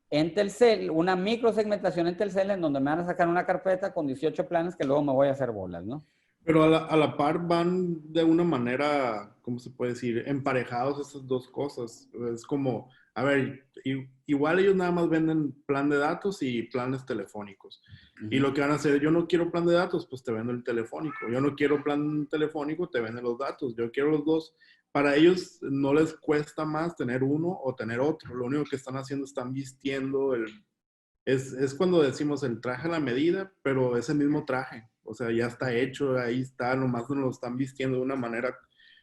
en Telcel, una microsegmentación en Telcel, en donde me van a sacar una carpeta con 18 planes que luego me voy a hacer bolas, ¿no? Pero a la par van de una manera, ¿cómo se puede decir? Emparejados estas dos cosas. Es como, a ver, igual ellos nada más venden plan de datos y planes telefónicos. Y lo que van a hacer, yo no quiero plan de datos, pues te vendo el telefónico. Yo no quiero plan telefónico, te venden los datos. Yo quiero los dos. Para ellos no les cuesta más tener uno o tener otro. Lo único que están haciendo, están vistiendo es cuando decimos el traje a la medida, pero es el mismo traje. O sea, ya está hecho, ahí está, nomás nos lo están vistiendo de una manera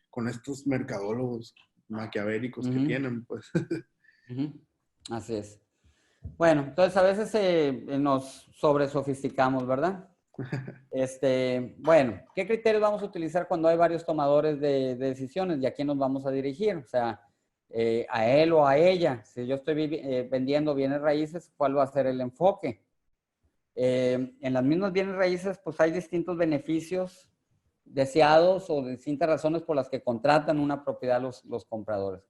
con estos mercadólogos maquiavélicos que tienen, pues. Así es. Bueno, entonces a veces nos sobresofisticamos, ¿verdad? Bueno, ¿qué criterios vamos a utilizar cuando hay varios tomadores de decisiones y a quién nos vamos a dirigir? O sea, a él o a ella. Si yo estoy vendiendo bienes raíces, ¿cuál va a ser el enfoque? En las mismas bienes raíces, pues hay distintos beneficios deseados o distintas razones por las que contratan una propiedad los compradores.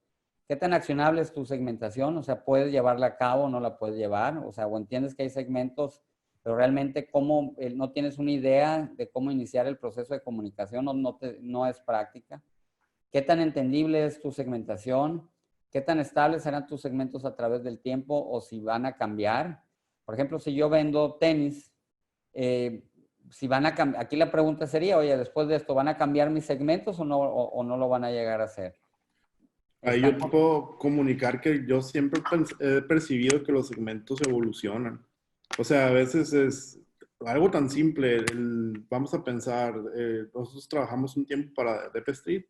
¿Qué tan accionable es tu segmentación? O sea, ¿puedes llevarla a cabo o no la puedes llevar? O sea, o entiendes que hay segmentos, pero realmente no tienes una idea de cómo iniciar el proceso de comunicación, no es práctica. ¿Qué tan entendible es tu segmentación? ¿Qué tan estables serán tus segmentos a través del tiempo o si van a cambiar? Por ejemplo, si yo vendo tenis, si van a cambiar, aquí la pregunta sería, oye, después de esto, ¿van a cambiar mis segmentos o no lo van a llegar a hacer? Ahí yo te puedo comunicar que yo siempre he percibido que los segmentos evolucionan. O sea, a veces es algo tan simple. Vamos a pensar, nosotros trabajamos un tiempo para Dep Street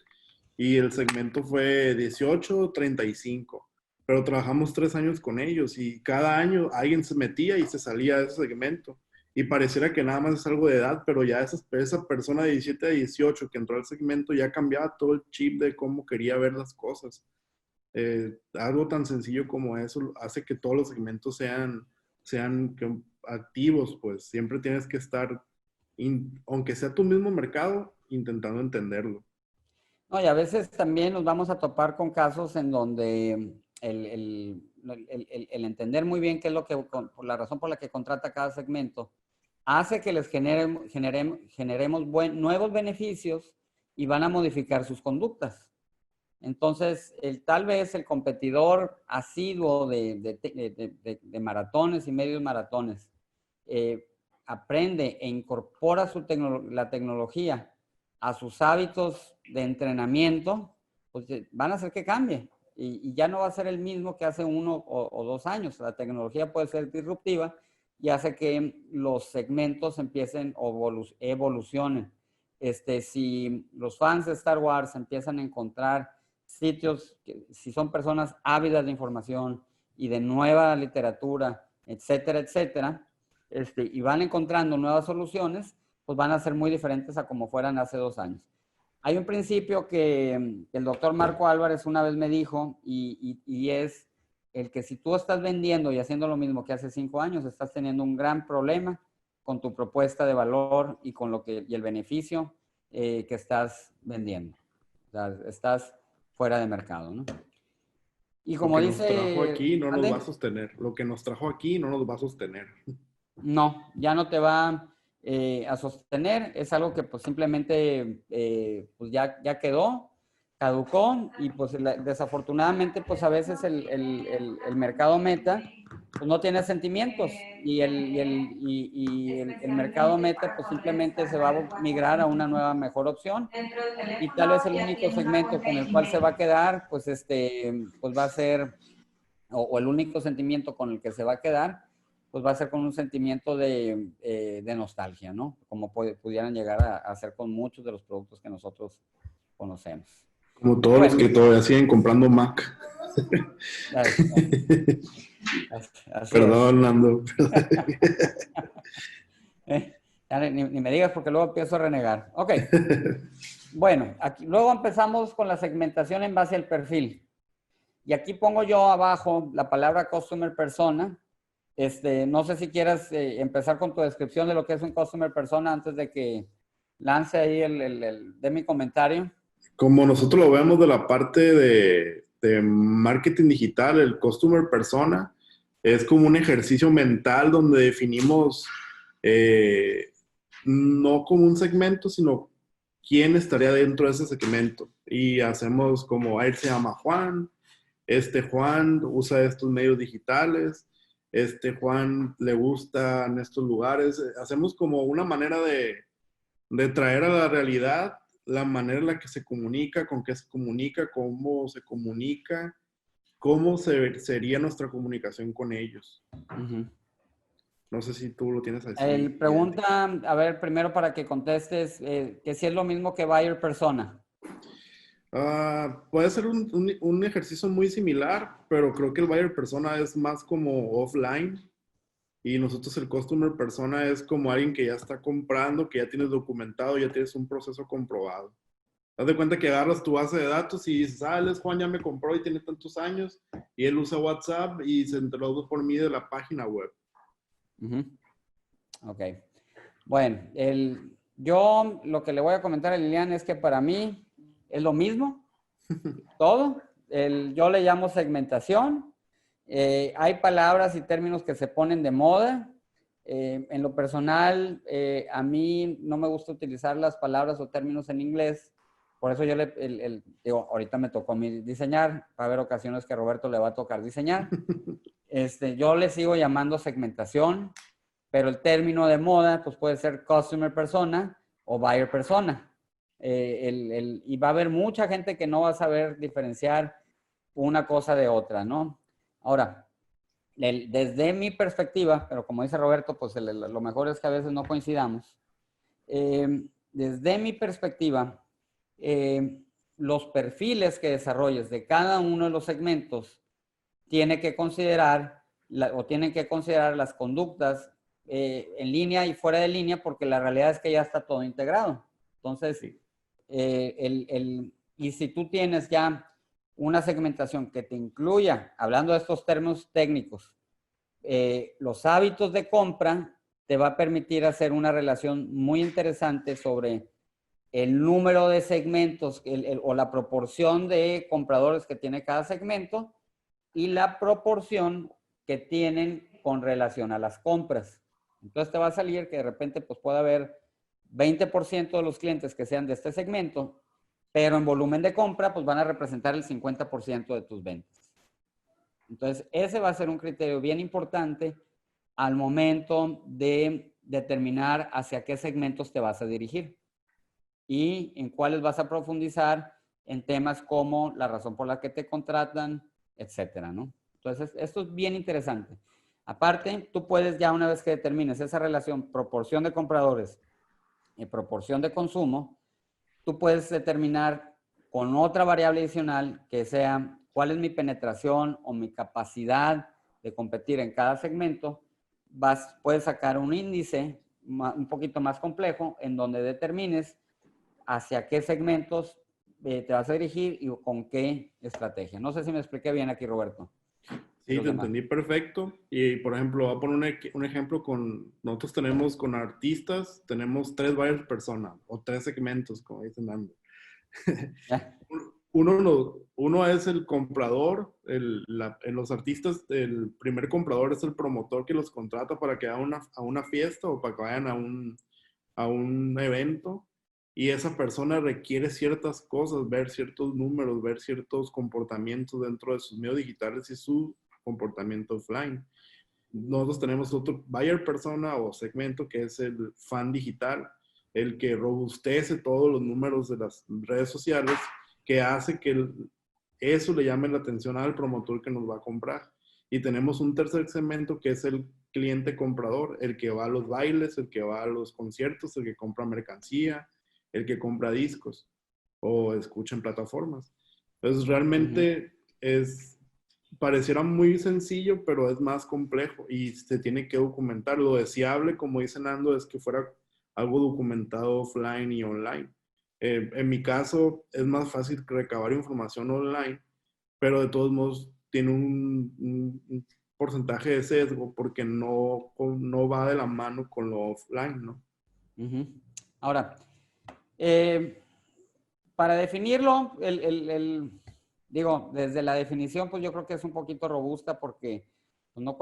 y el segmento fue 18-35, pero trabajamos 3 años con ellos y cada año alguien se metía y se salía de ese segmento. y pareciera que nada más es algo de edad, pero ya esa persona de 17 a 18 que entró al segmento ya cambiaba todo el chip de cómo quería ver las cosas. Algo tan sencillo como eso hace que todos los segmentos sean activos, pues siempre tienes que estar, aunque sea tu mismo mercado, intentando entenderlo. No, y a veces también nos vamos a topar con casos en donde el entender muy bien qué es lo que, por la razón por la que contrata cada segmento, hace que les generemos nuevos beneficios y van a modificar sus conductas. Entonces, tal vez el competidor asiduo de maratones y medios maratones aprende e incorpora la tecnología a sus hábitos de entrenamiento, pues van a hacer que cambie. Y ya no va a ser el mismo que hace 1 o 2 años. La tecnología puede ser disruptiva y hace que los segmentos empiecen o evolucionen. Si los fans de Star Wars empiezan a encontrar sitios, si son personas ávidas de información y de nueva literatura, etcétera, etcétera, y van encontrando nuevas soluciones, pues van a ser muy diferentes a como fueran hace 2 años. Hay un principio que el doctor Marco Álvarez una vez me dijo y es el que si tú estás vendiendo y haciendo lo mismo que hace 5 años, estás teniendo un gran problema con tu propuesta de valor y con y el beneficio que estás vendiendo. O sea, estás fuera de mercado, ¿no? Y como dice... Lo que nos trajo aquí no ¿ande? nos va a sostener. Lo que nos trajo aquí no nos va a sostener. No, ya no te va a sostener. Es algo que pues simplemente pues ya quedó, caducó y pues desafortunadamente pues a veces el mercado meta pues no tiene sentimientos y el mercado meta pues simplemente se va a migrar a una nueva mejor opción y tal vez el único segmento con el cual se va a quedar pues pues va a ser o el único sentimiento con el que se va a quedar pues va a ser con un sentimiento de nostalgia, ¿no? Como pudieran llegar a hacer con muchos de los productos que nosotros conocemos. Como todos los que todavía siguen comprando Mac. Así Perdón, Nando. Ni me digas porque luego empiezo a renegar. Ok. Bueno, aquí, luego empezamos con la segmentación en base al perfil. Y aquí pongo yo abajo la palabra customer persona. No sé si quieras empezar con tu descripción de lo que es un customer persona antes de que lance ahí de mi comentario. Como nosotros lo vemos de la parte de marketing digital, el customer persona es como un ejercicio mental donde definimos no como un segmento, sino quién estaría dentro de ese segmento. Y hacemos como, él se llama Juan, Juan usa estos medios digitales, Juan le gustan estos lugares. Hacemos como una manera de traer a la realidad la manera en la que se comunica, con qué se comunica, cómo se comunica, cómo sería nuestra comunicación con ellos. No sé si tú lo tienes así. Pregunta, a ver, primero para que contestes, que si es lo mismo que buyer persona. Puede ser un ejercicio muy similar, pero creo que el buyer persona es más como offline y nosotros el customer persona es como alguien que ya está comprando, que ya tienes documentado, ya tienes un proceso comprobado. Haz de cuenta que agarras tu base de datos y dices, Juan ya me compró y tiene tantos años y él usa WhatsApp y se enteró por mí de la página web. Ok. Bueno, yo lo que le voy a comentar a Lilian es que para mí es lo mismo, todo. Yo le llamo segmentación. Hay palabras y términos que se ponen de moda. En lo personal, a mí no me gusta utilizar las palabras o términos en inglés. Por eso yo digo, ahorita me tocó a mí diseñar. Va a haber ocasiones que a Roberto le va a tocar diseñar. Yo le sigo llamando segmentación, pero el término de moda pues puede ser customer persona o buyer persona. Y va a haber mucha gente que no va a saber diferenciar una cosa de otra, ¿no? Ahora, desde mi perspectiva, pero como dice Roberto, pues lo mejor es que a veces no coincidamos. Desde mi perspectiva, los perfiles que desarrolles de cada uno de los segmentos tienen que considerar las conductas en línea y fuera de línea, porque la realidad es que ya está todo integrado. Entonces, Sí. y si tú tienes ya una segmentación que te incluya, hablando de estos términos técnicos, los hábitos de compra, te va a permitir hacer una relación muy interesante sobre el número de segmentos o la proporción de compradores que tiene cada segmento y la proporción que tienen con relación a las compras. Entonces te va a salir que de repente pues puede haber 20% de los clientes que sean de este segmento, pero en volumen de compra pues van a representar el 50% de tus ventas. Entonces ese va a ser un criterio bien importante al momento de determinar hacia qué segmentos te vas a dirigir y en cuáles vas a profundizar en temas como la razón por la que te contratan, etcétera, ¿no? Entonces, esto es bien interesante. Aparte, tú puedes ya una vez que determines esa relación proporción de compradores y proporción de consumo, tú puedes determinar con otra variable adicional que sea cuál es mi penetración o mi capacidad de competir en cada segmento. Puedes sacar un índice un poquito más complejo en donde determines hacia qué segmentos te vas a dirigir y con qué estrategia. No sé si me expliqué bien aquí, Roberto. Sí, te entendí perfecto. Y, por ejemplo, voy a poner un ejemplo nosotros tenemos con artistas, tenemos 3 buyers persona o 3 segmentos, como dicen Nando. Uno es el comprador, en los artistas, el primer comprador es el promotor que los contrata para que vayan a una fiesta o para que vayan a un evento. Y esa persona requiere ciertas cosas, ver ciertos números, ver ciertos comportamientos dentro de sus medios digitales y su comportamiento offline. Nosotros tenemos otro buyer persona o segmento que es el fan digital, el que robustece todos los números de las redes sociales, que hace que eso le llame la atención al promotor que nos va a comprar. Y tenemos un tercer segmento que es el cliente comprador, el que va a los bailes, el que va a los conciertos, el que compra mercancía, el que compra discos o escucha en plataformas. Entonces realmente pareciera muy sencillo, pero es más complejo y se tiene que documentar. Lo deseable, como dice Nando, es que fuera algo documentado offline y online. En mi caso, es más fácil recabar información online, pero de todos modos tiene un porcentaje de sesgo porque no va de la mano con lo offline, ¿no? Ahora, para definirlo, digo, desde la definición, pues yo creo que es un poquito robusta porque, pues no,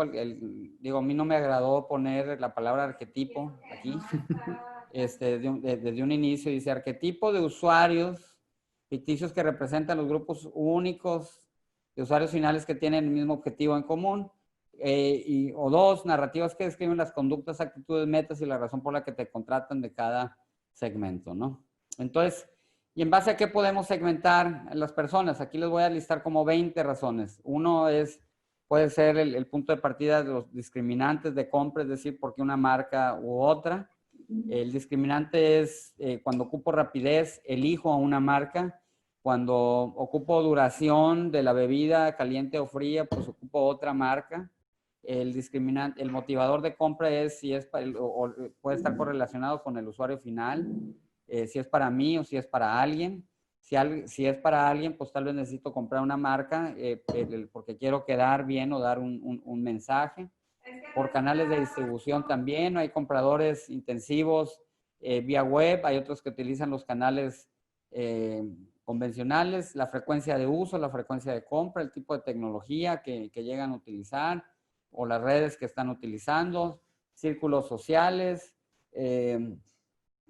digo, a mí no me agradó poner la palabra arquetipo aquí. Desde un inicio dice arquetipo de usuarios ficticios que representan los grupos únicos de usuarios finales que tienen el mismo objetivo en común. O 2, narrativas que describen las conductas, actitudes, metas y la razón por la que te contratan de cada segmento, ¿no? Entonces, ¿y en base a qué podemos segmentar a las personas? Aquí les voy a listar como 20 razones. Uno puede ser el punto de partida de los discriminantes de compra, es decir, por qué una marca u otra. El discriminante es cuando ocupo rapidez, elijo a una marca. Cuando ocupo duración de la bebida caliente o fría, pues ocupo otra marca. El motivador de compra es si es o puede estar correlacionado con el usuario final, si es para mí o si es para alguien. Si es para alguien, pues tal vez necesito comprar una marca porque quiero quedar bien o dar un mensaje. Por canales de distribución también, hay compradores intensivos vía web, hay otros que utilizan los canales convencionales, la frecuencia de uso, la frecuencia de compra, el tipo de tecnología que llegan a utilizar o las redes que están utilizando, círculos sociales,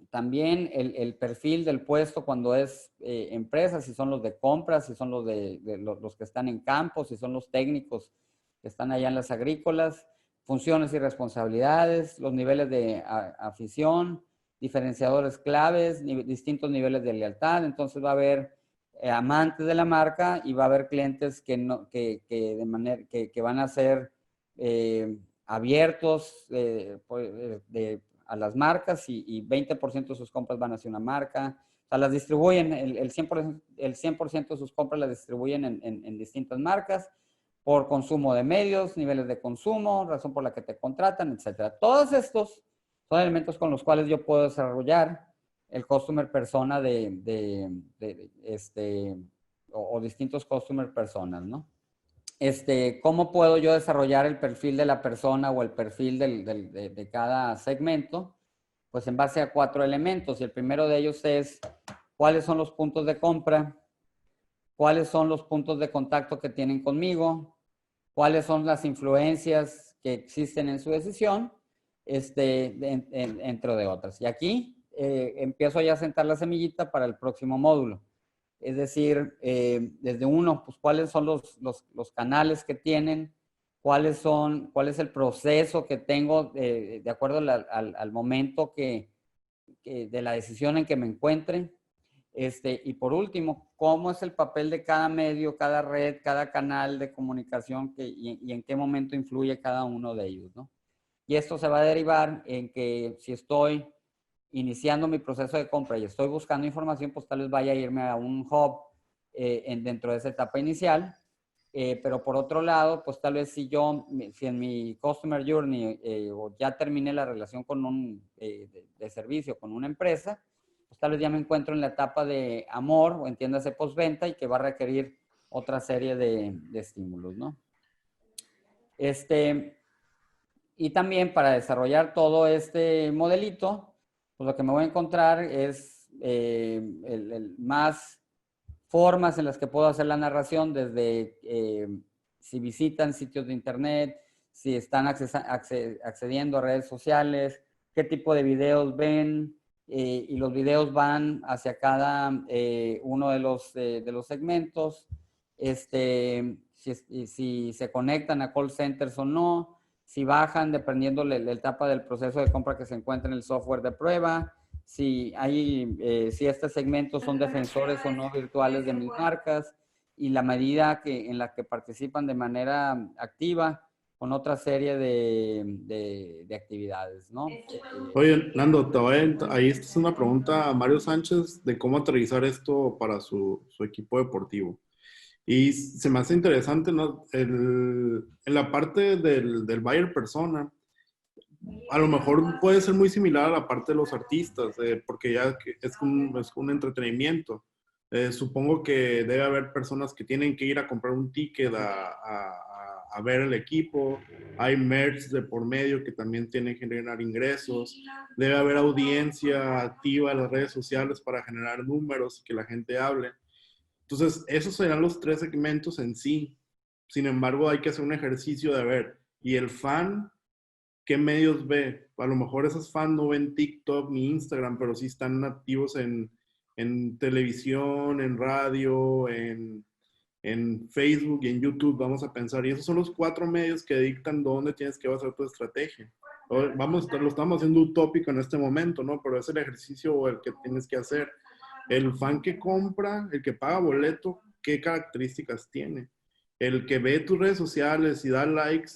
también el perfil del puesto cuando es empresa, si son los de compras, si son los que están en campo, si son los técnicos que están allá en las agrícolas, funciones y responsabilidades, los niveles de afición, diferenciadores claves, distintos niveles de lealtad. Entonces va a haber amantes de la marca y va a haber clientes que van a ser abiertos a las marcas y 20% de sus compras van hacia una marca. O sea, las distribuyen, el 100% de sus compras las distribuyen en distintas marcas. por consumo de medios, niveles de consumo, razón por la que te contratan, etcétera. Todos estos son elementos con los cuales yo puedo desarrollar el customer persona o distintos customer personas, ¿no? ¿Cómo puedo yo desarrollar el perfil de la persona o el perfil de cada segmento? Pues en base a 4 elementos. Y el primero de ellos es cuáles son los puntos de compra, cuáles son los puntos de contacto que tienen conmigo, cuáles son las influencias que existen en su decisión, entre de otras. Y aquí empiezo ya a sentar la semillita para el próximo módulo. Es decir, desde uno, pues cuáles son los canales que tienen, cuál es el proceso que tengo de acuerdo al momento de la decisión en que me encuentre. Y por último, cómo es el papel de cada medio, cada red, cada canal de comunicación y en qué momento influye cada uno de ellos, ¿no? Y esto se va a derivar en que si estoy iniciando mi proceso de compra y estoy buscando información, pues tal vez vaya a irme a un hub dentro de esa etapa inicial. Pero por otro lado, pues tal vez si en mi Customer Journey o ya terminé la relación con de servicio con una empresa, pues tal vez ya me encuentro en la etapa de amor o entiéndase postventa y que va a requerir otra serie de estímulos, ¿no? Y también para desarrollar todo este modelito, pues lo que me voy a encontrar es más formas en las que puedo hacer la narración, desde si visitan sitios de internet, si están accediendo a redes sociales, qué tipo de videos ven, y los videos van hacia cada uno de los segmentos, si se conectan a call centers o no, si bajan dependiendo de la etapa del proceso de compra que se encuentra en el software de prueba, si estos segmentos son defensores o no virtuales de mis marcas y la medida en la que participan de manera activa con otra serie de actividades, ¿no? Oye, Nando, ahí esta es una pregunta a Mario Sánchez de cómo aterrizar esto para su equipo deportivo. Y se me hace interesante, ¿no? En la parte del buyer persona, a lo mejor puede ser muy similar a la parte de los artistas, porque ya es un entretenimiento. Supongo que debe haber personas que tienen que ir a comprar un ticket a ver el equipo. Hay merch de por medio que también tienen que generar ingresos. Debe haber audiencia activa en las redes sociales para generar números y que la gente hable. Entonces, esos serán los 3 segmentos en sí. Sin embargo, hay que hacer un ejercicio de ver, ¿y el fan qué medios ve? A lo mejor esos fans no ven TikTok ni Instagram, pero sí están activos en televisión, en radio, en Facebook y en YouTube, vamos a pensar. Y esos son los 4 medios que dictan dónde tienes que basar tu estrategia. Lo estamos haciendo utópico en este momento, ¿no? Pero es el ejercicio el que tienes que hacer. El fan que compra, el que paga boleto, ¿qué características tiene? El que ve tus redes sociales y da likes,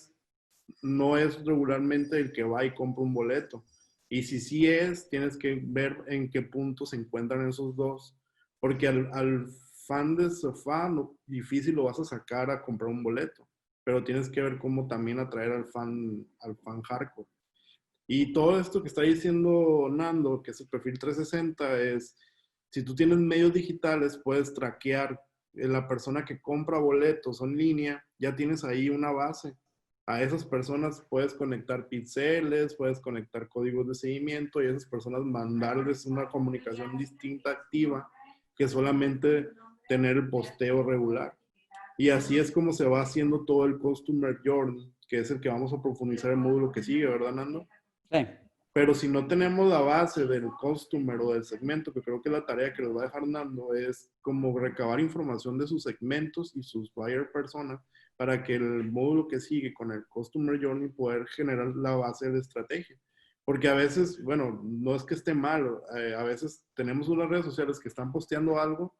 no es regularmente el que va y compra un boleto. Y si sí es, tienes que ver en qué punto se encuentran esos dos. Porque al fan de sofá, difícil lo vas a sacar a comprar un boleto. Pero tienes que ver cómo también atraer al fan hardcore. Y todo esto que está diciendo Nando, que es el perfil 360, es, si tú tienes medios digitales, puedes traquear la persona que compra boletos en línea, ya tienes ahí una base. A esas personas puedes conectar pixeles, puedes conectar códigos de seguimiento y a esas personas mandarles una comunicación distinta, activa, que solamente tener el posteo regular. Y así es como se va haciendo todo el Customer Journey, que es el que vamos a profundizar en el módulo que sigue, ¿verdad, Nando? Sí. Pero si no tenemos la base del customer o del segmento, que creo que la tarea que les va a dejar Nando es como recabar información de sus segmentos y sus buyer personas para que el módulo que sigue con el Customer Journey poder generar la base de estrategia. Porque a veces, bueno, no es que esté mal, a veces tenemos unas redes sociales que están posteando algo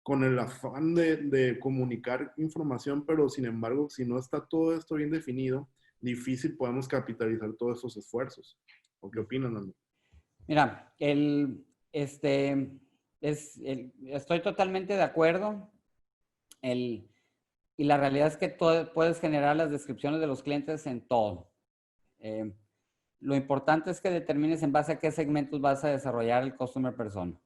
con el afán de comunicar información, pero sin embargo, si no está todo esto bien definido, difícil podemos capitalizar todos esos esfuerzos. ¿O qué opinan, Nando? Mira, estoy totalmente de acuerdo. y la realidad es que puedes generar las descripciones de los clientes en todo. Lo importante es que determines en base a qué segmentos vas a desarrollar el customer persona.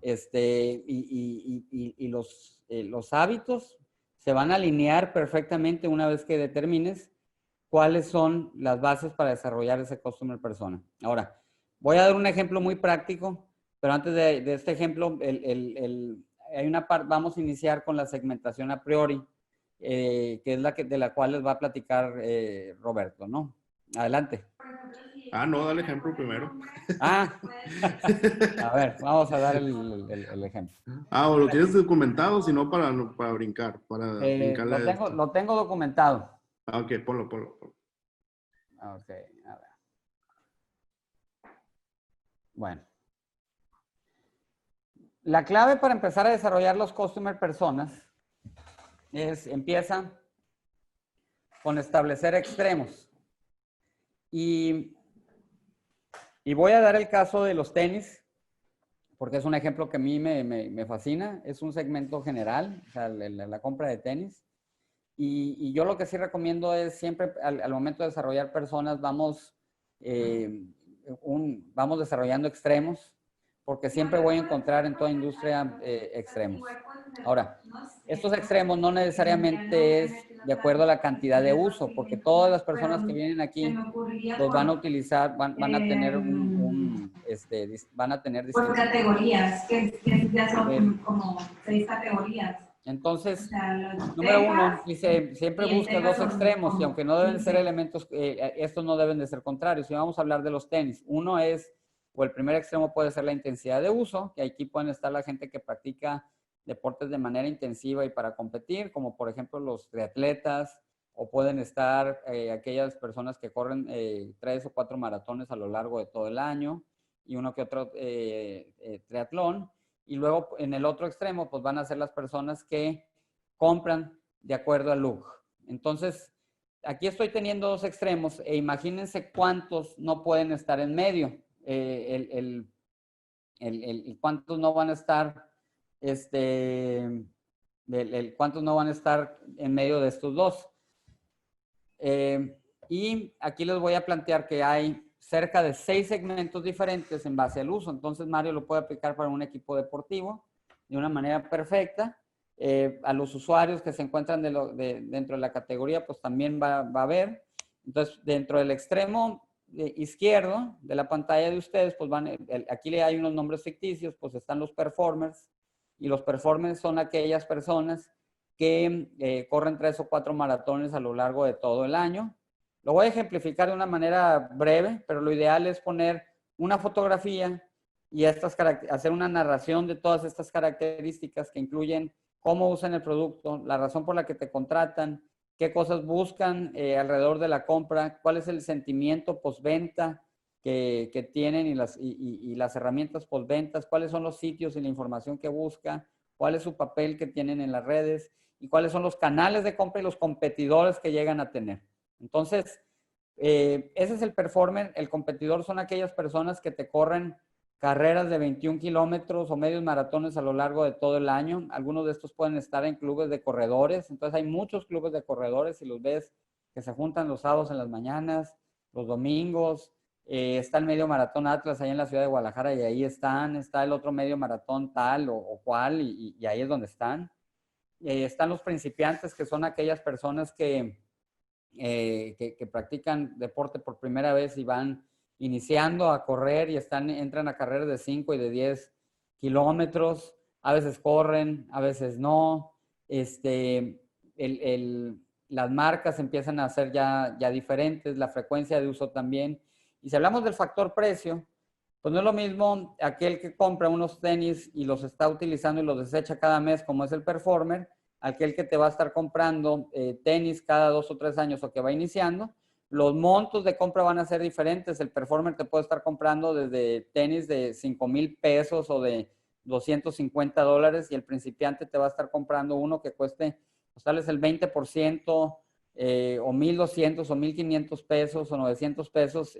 Y los hábitos se van a alinear perfectamente una vez que determines cuáles son las bases para desarrollar ese customer persona. Ahora, voy a dar un ejemplo muy práctico, pero antes de este ejemplo, hay una parte, vamos a iniciar con la segmentación a priori, que es de la cual les va a platicar Roberto, ¿no? Adelante. Ah, no, dale ejemplo primero. Ah, a ver, vamos a dar el ejemplo. Ah, o lo tienes documentado, si no para brincar, para brincarle a esto. Lo tengo documentado. Ah, ok, ponlo. Ok, a ver. Bueno. La clave para empezar a desarrollar los customer personas empieza con establecer extremos. Y voy a dar el caso de los tenis, porque es un ejemplo que a mí me fascina. Es un segmento general, o sea, la compra de tenis. Y yo lo que sí recomiendo es siempre al momento de desarrollar personas, vamos desarrollando extremos, porque siempre voy a encontrar en toda industria extremos. Ahora, estos extremos no necesariamente es de acuerdo a la cantidad de uso, porque todas las personas que vienen aquí los van a utilizar, van a tener van a tener por categorías, que ya son como 6 categorías. Entonces, O sea, número uno, siempre y el busca Texas dos extremos, y aunque no deben ser 15. elementos, estos no deben de ser contrarios. Y vamos a hablar de los tenis. Uno es, o el primer extremo puede ser la intensidad de uso, que aquí pueden estar la gente que practica deportes de manera intensiva y para competir, como por ejemplo los triatletas, o pueden estar aquellas personas que corren 3 o 4 maratones a lo largo de todo el año, y uno que otro triatlón. Y luego en el otro extremo, pues van a ser las personas que compran de acuerdo al look. Entonces, aquí estoy teniendo dos extremos e imagínense cuántos no pueden estar en medio. Cuántos no van a estar, cuántos no van a estar en medio de estos dos. Y aquí les voy a plantear que hay cerca de 6 segmentos diferentes en base al uso. Entonces, Mario lo puede aplicar para un equipo deportivo de una manera perfecta. A los usuarios que se encuentran dentro de la categoría, pues también va a haber. Entonces, dentro del extremo izquierdo de la pantalla de ustedes, pues aquí hay unos nombres ficticios, pues están los performers. Y los performers son aquellas personas que corren 3 o 4 maratones a lo largo de todo el año. Lo voy a ejemplificar de una manera breve, pero lo ideal es poner una fotografía y hacer una narración de todas estas características que incluyen cómo usan el producto, la razón por la que te contratan, qué cosas buscan alrededor de la compra, cuál es el sentimiento postventa que tienen y las herramientas postventas, cuáles son los sitios y la información que busca, cuál es su papel que tienen en las redes y cuáles son los canales de compra y los competidores que llegan a tener. Entonces, ese es el performer. El competidor son aquellas personas que te corren carreras de 21 kilómetros o medios maratones a lo largo de todo el año. Algunos de estos pueden estar en clubes de corredores. Entonces, hay muchos clubes de corredores y los ves que se juntan los sábados en las mañanas, los domingos. Está el medio maratón Atlas ahí en la ciudad de Guadalajara y ahí están. Está el otro medio maratón tal o cual y ahí es donde están. Están los principiantes, que son aquellas personas que practican deporte por primera vez y van iniciando a correr y entran a carreras de 5 y de 10 kilómetros. A veces corren, a veces no. Las marcas empiezan a ser ya diferentes, la frecuencia de uso también. Y si hablamos del factor precio, pues no es lo mismo aquel que compra unos tenis y los está utilizando y los desecha cada mes, como es el performer, aquel que te va a estar comprando tenis cada 2 o 3 años o que va iniciando. Los montos de compra van a ser diferentes. El performer te puede estar comprando desde tenis de 5,000 pesos o de $250 y el principiante te va a estar comprando uno que cueste, pues tal vez el 20% o 1,200 o 1,500 pesos o 900 pesos.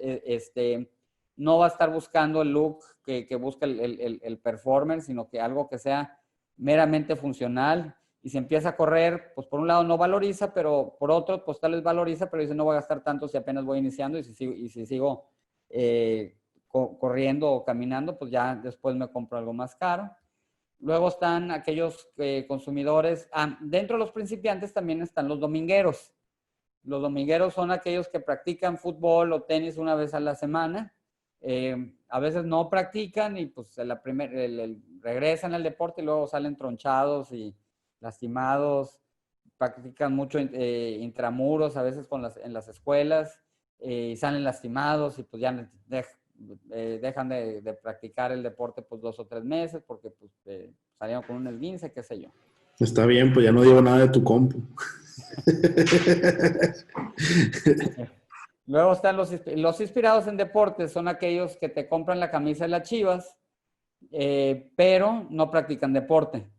No va a estar buscando el look que busca el performer, sino que algo que sea meramente funcional. y si empieza a correr, pues por un lado no valoriza, pero por otro, pues tal vez valoriza, pero dice no voy a gastar tanto si apenas voy iniciando y si sigo corriendo o caminando, pues ya después me compro algo más caro. Luego están aquellos consumidores, dentro de los principiantes también están los domingueros. Los domingueros son aquellos que practican fútbol o tenis una vez a la semana. A veces no practican y pues regresan al deporte y luego salen tronchados y lastimados. Practican mucho intramuros, a veces en las escuelas, y salen lastimados y pues ya dejan de practicar el deporte pues 2 o 3 meses porque pues, salieron con un esguince, qué sé yo. Está bien, pues ya no digo nada de tu compu. Luego están los inspirados en deportes, son aquellos que te compran la camisa de las Chivas, pero no practican deporte.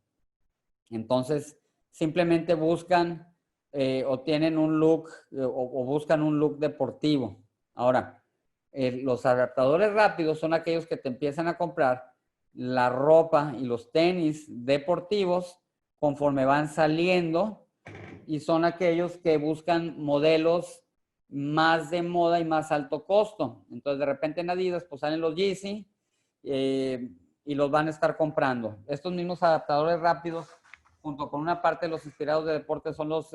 Entonces, simplemente buscan o tienen un look o buscan un look deportivo. Ahora, los adaptadores rápidos son aquellos que te empiezan a comprar la ropa y los tenis deportivos conforme van saliendo y son aquellos que buscan modelos más de moda y más alto costo. Entonces, de repente en Adidas, pues salen los Yeezy y los van a estar comprando. Estos mismos adaptadores rápidos, junto con una parte de los inspirados de deporte, son los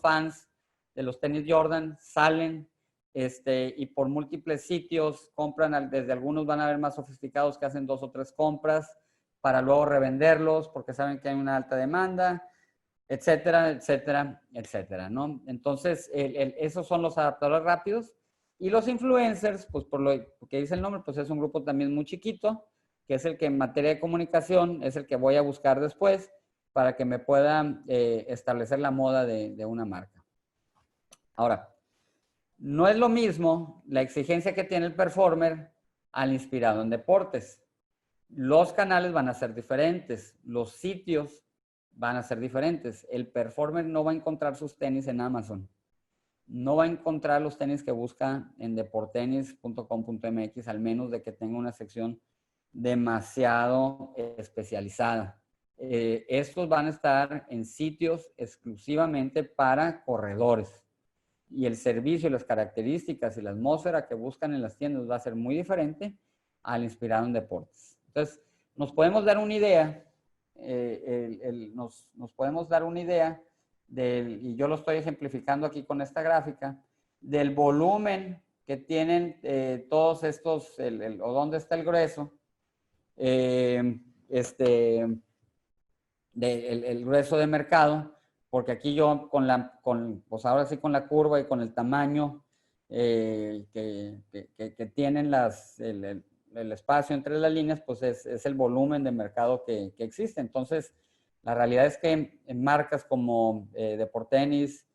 fans de los tenis Jordan, salen y por múltiples sitios compran, desde algunos van a ver más sofisticados que hacen 2 o 3 compras para luego revenderlos porque saben que hay una alta demanda, etcétera, etcétera, etcétera, ¿no? Entonces, esos son los adaptadores rápidos. Y los influencers, pues por lo que dice el nombre, pues es un grupo también muy chiquito, que es el que en materia de comunicación es el que voy a buscar después para que me pueda establecer la moda de una marca. Ahora, no es lo mismo la exigencia que tiene el performer al inspirado en deportes. Los canales van a ser diferentes, los sitios van a ser diferentes. El performer no va a encontrar sus tenis en Amazon. No va a encontrar los tenis que busca en deportenis.com.mx, al menos de que tenga una sección demasiado especializada. Estos van a estar en sitios exclusivamente para corredores. Y el servicio, las características y la atmósfera que buscan en las tiendas va a ser muy diferente al inspirado en deportes. Entonces, nos podemos dar una idea, nos podemos dar una idea y yo lo estoy ejemplificando aquí con esta gráfica, del volumen que tienen todos estos, o dónde está el grueso, el grueso de mercado, porque aquí yo pues ahora sí con la curva y con el tamaño que tienen el espacio entre las líneas, pues es el volumen de mercado que existe. Entonces, la realidad es que en marcas como Deportenis,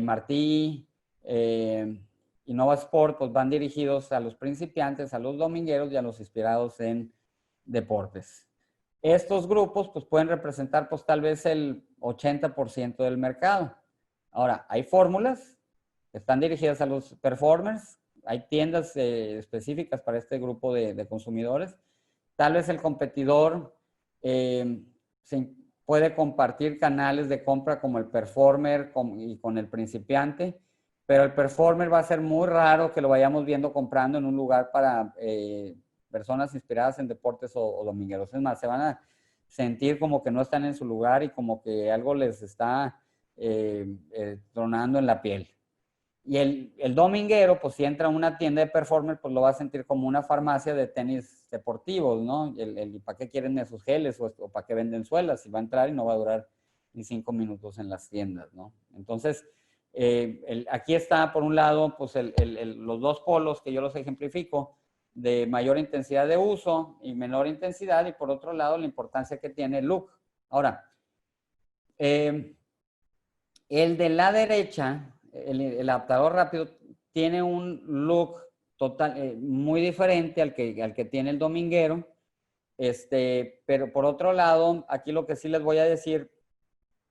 Martí, Innova Sport, pues van dirigidos a los principiantes, a los domingueros y a los inspirados en deportes. Estos grupos pues pueden representar pues tal vez el 80% del mercado. Ahora, hay fórmulas que están dirigidas a los performers, hay tiendas específicas para este grupo de consumidores. Tal vez el competidor puede compartir canales de compra como el performer y con el principiante, pero el performer va a ser muy raro que lo vayamos viendo comprando en un lugar para personas inspiradas en deportes o domingueros. Es más, se van a sentir como que no están en su lugar y como que algo les está tronando en la piel. Y el dominguero, pues si entra a una tienda de performer, pues lo va a sentir como una farmacia de tenis deportivos, ¿no? ¿Para qué quieren esos geles o para qué venden suelas? Si va a entrar y no va a durar ni 5 minutos en las tiendas, ¿no? Entonces, aquí está, por un lado, pues los dos polos que yo los ejemplifico, de mayor intensidad de uso y menor intensidad, y por otro lado, la importancia que tiene el look. Ahora, el de la derecha, el adaptador rápido, tiene un look total, muy diferente al que tiene el dominguero, pero por otro lado, aquí lo que sí les voy a decir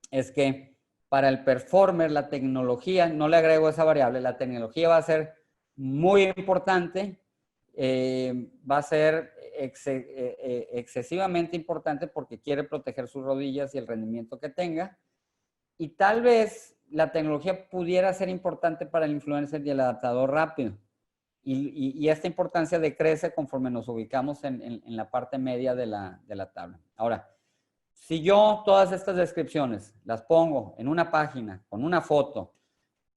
es que para el performer, la tecnología, no le agrego esa variable, la tecnología va a ser muy importante, va a ser excesivamente importante porque quiere proteger sus rodillas y el rendimiento que tenga. Y tal vez la tecnología pudiera ser importante para el influencer y el adaptador rápido. Y esta importancia decrece conforme nos ubicamos en la parte media de la tabla. Ahora, si yo todas estas descripciones las pongo en una página, con una foto,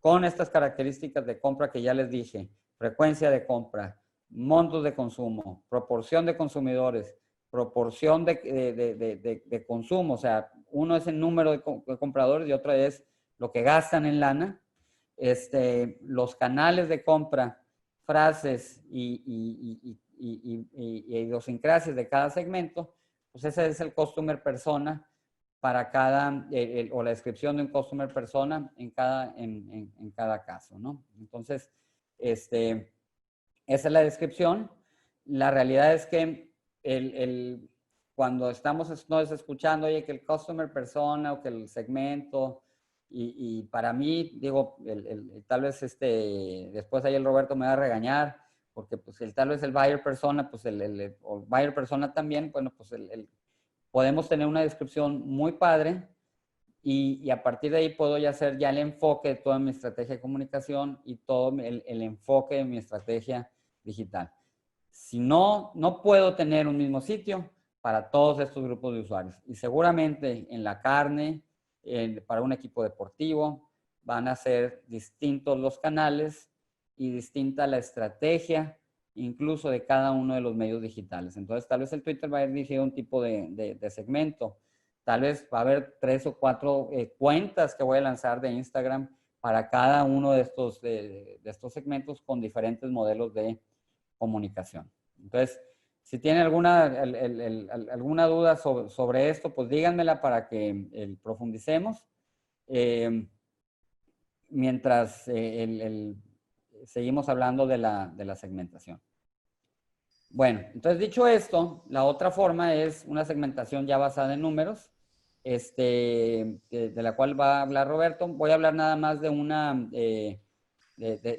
con estas características de compra que ya les dije, frecuencia de compra, montos de consumo, proporción de consumidores, proporción de consumo, o sea, uno es el número de compradores y otro es lo que gastan en lana, los canales de compra, frases y idiosincrasias de cada segmento, pues ese es el customer persona para cada, o la descripción de un customer persona en cada caso, ¿no? Entonces, esa es la descripción. La realidad es que cuando estamos escuchando, oye, que el customer persona o que el segmento, y para mí, digo, tal vez después ahí el Roberto me va a regañar, porque pues tal vez el buyer persona, pues o buyer persona también, bueno, pues podemos tener una descripción muy padre y a partir de ahí puedo ya hacer ya el enfoque de toda mi estrategia de comunicación y todo el enfoque de mi estrategia digital. Si no puedo tener un mismo sitio para todos estos grupos de usuarios. Y seguramente en la carne, para un equipo deportivo, van a ser distintos los canales y distinta la estrategia, incluso de cada uno de los medios digitales. Entonces, tal vez el Twitter va a ir dirigido a un tipo de segmento. Tal vez va a haber 3 o 4 cuentas que voy a lanzar de Instagram para cada uno de estos segmentos con diferentes modelos de comunicación. Entonces, si tienen alguna duda sobre esto, pues díganmela para que profundicemos. Mientras seguimos hablando de la segmentación. Bueno, entonces dicho esto, la otra forma es una segmentación ya basada en números, de la cual va a hablar Roberto. Voy a hablar nada más de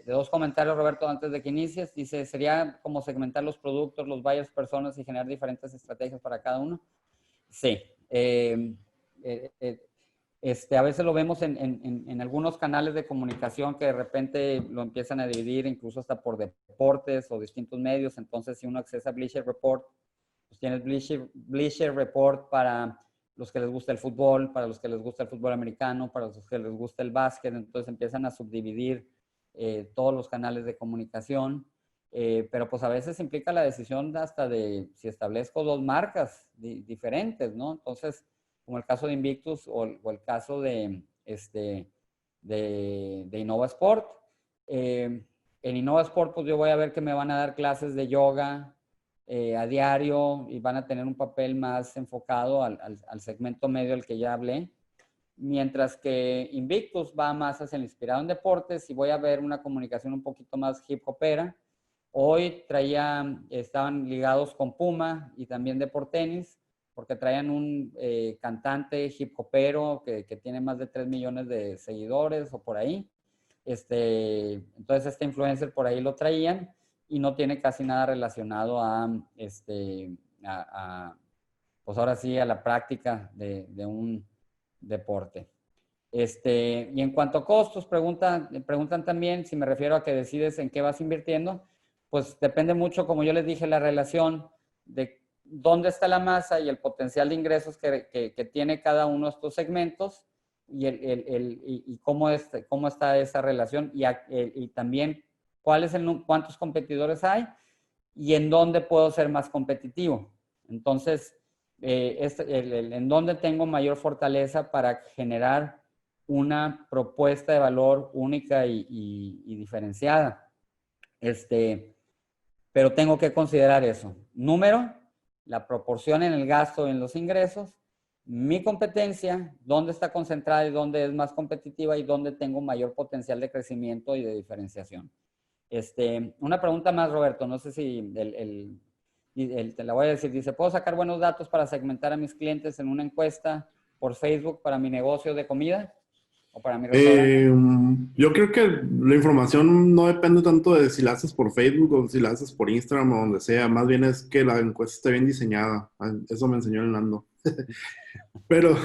dos comentarios, Roberto, antes de que inicies. Dice, ¿sería como segmentar los productos, los buyers, personas y generar diferentes estrategias para cada uno? Sí. A veces lo vemos en algunos canales de comunicación que de repente lo empiezan a dividir incluso hasta por deportes o distintos medios. Entonces, si uno accesa a Bleacher Report, pues tienes Bleacher Report para los que les gusta el fútbol, para los que les gusta el fútbol americano, para los que les gusta el básquet. Entonces empiezan a subdividir todos los canales de comunicación. Pero pues a veces implica la decisión hasta de si establezco 2 marcas diferentes, ¿no? Entonces, como el caso de Invictus o el caso de Innova Sport. En Innova Sport, pues yo voy a ver que me van a dar clases de yoga a diario y van a tener un papel más enfocado al segmento medio del que ya hablé. Mientras que Invictus va más hacia el inspirado en deportes y voy a ver una comunicación un poquito más hip hopera. Hoy estaban ligados con Puma y también Deportenis, porque traían un cantante hip hopero que tiene más de 3 millones de seguidores o por ahí. Entonces este influencer por ahí lo traían y no tiene casi nada relacionado pues ahora sí, a la práctica de un deporte. Y en cuanto a costos, preguntan también si me refiero a que decides en qué vas invirtiendo. Pues depende mucho, como yo les dije, la relación de dónde está la masa y el potencial de ingresos que tiene cada uno de estos segmentos y cómo está esa relación y también cuántos competidores hay y en dónde puedo ser más competitivo. Entonces, en dónde tengo mayor fortaleza para generar una propuesta de valor única y diferenciada. Pero tengo que considerar eso. Número, la proporción en el gasto y en los ingresos, mi competencia, dónde está concentrada y dónde es más competitiva y dónde tengo mayor potencial de crecimiento y de diferenciación. Una pregunta más, Roberto, no sé si te la voy a decir. Dice, ¿puedo sacar buenos datos para segmentar a mis clientes en una encuesta por Facebook para mi negocio de comida? ¿O para mi restaurante? Yo creo que la información no depende tanto de si la haces por Facebook o si la haces por Instagram o donde sea. Más bien es que la encuesta esté bien diseñada. Eso me enseñó el Nando. Pero,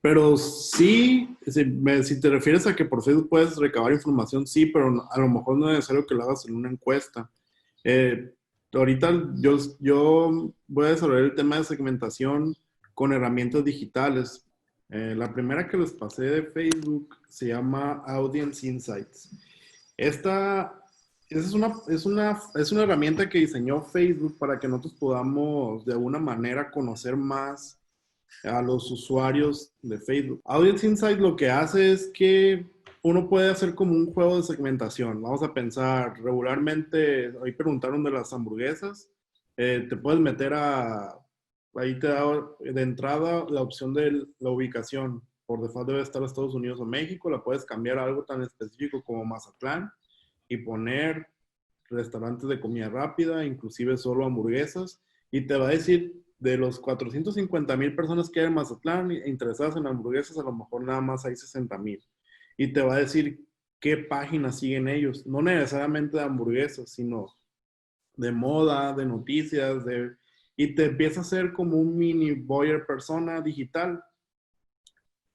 pero sí, si te refieres a que por Facebook puedes recabar información, sí, pero a lo mejor no es necesario que lo hagas en una encuesta. Eh, Ahorita yo voy a desarrollar el tema de segmentación con herramientas digitales. La primera que les pasé de Facebook se llama Audience Insights. Esta es una herramienta que diseñó Facebook para que nosotros podamos de alguna manera conocer más a los usuarios de Facebook. Audience Insight lo que hace es que uno puede hacer como un juego de segmentación. Vamos a pensar regularmente, ahí preguntaron de las hamburguesas, te puedes meter ahí te da de entrada la opción de la ubicación. Por default debe estar Estados Unidos o México, la puedes cambiar a algo tan específico como Mazatlán y poner restaurantes de comida rápida, inclusive solo hamburguesas, y te va a decir de los 450,000 personas que hay en Mazatlán interesadas en hamburguesas, a lo mejor nada más hay 60,000. Y te va a decir qué páginas siguen ellos, no necesariamente de hamburguesas, sino de moda, de noticias, y te empieza a hacer como un mini buyer persona digital.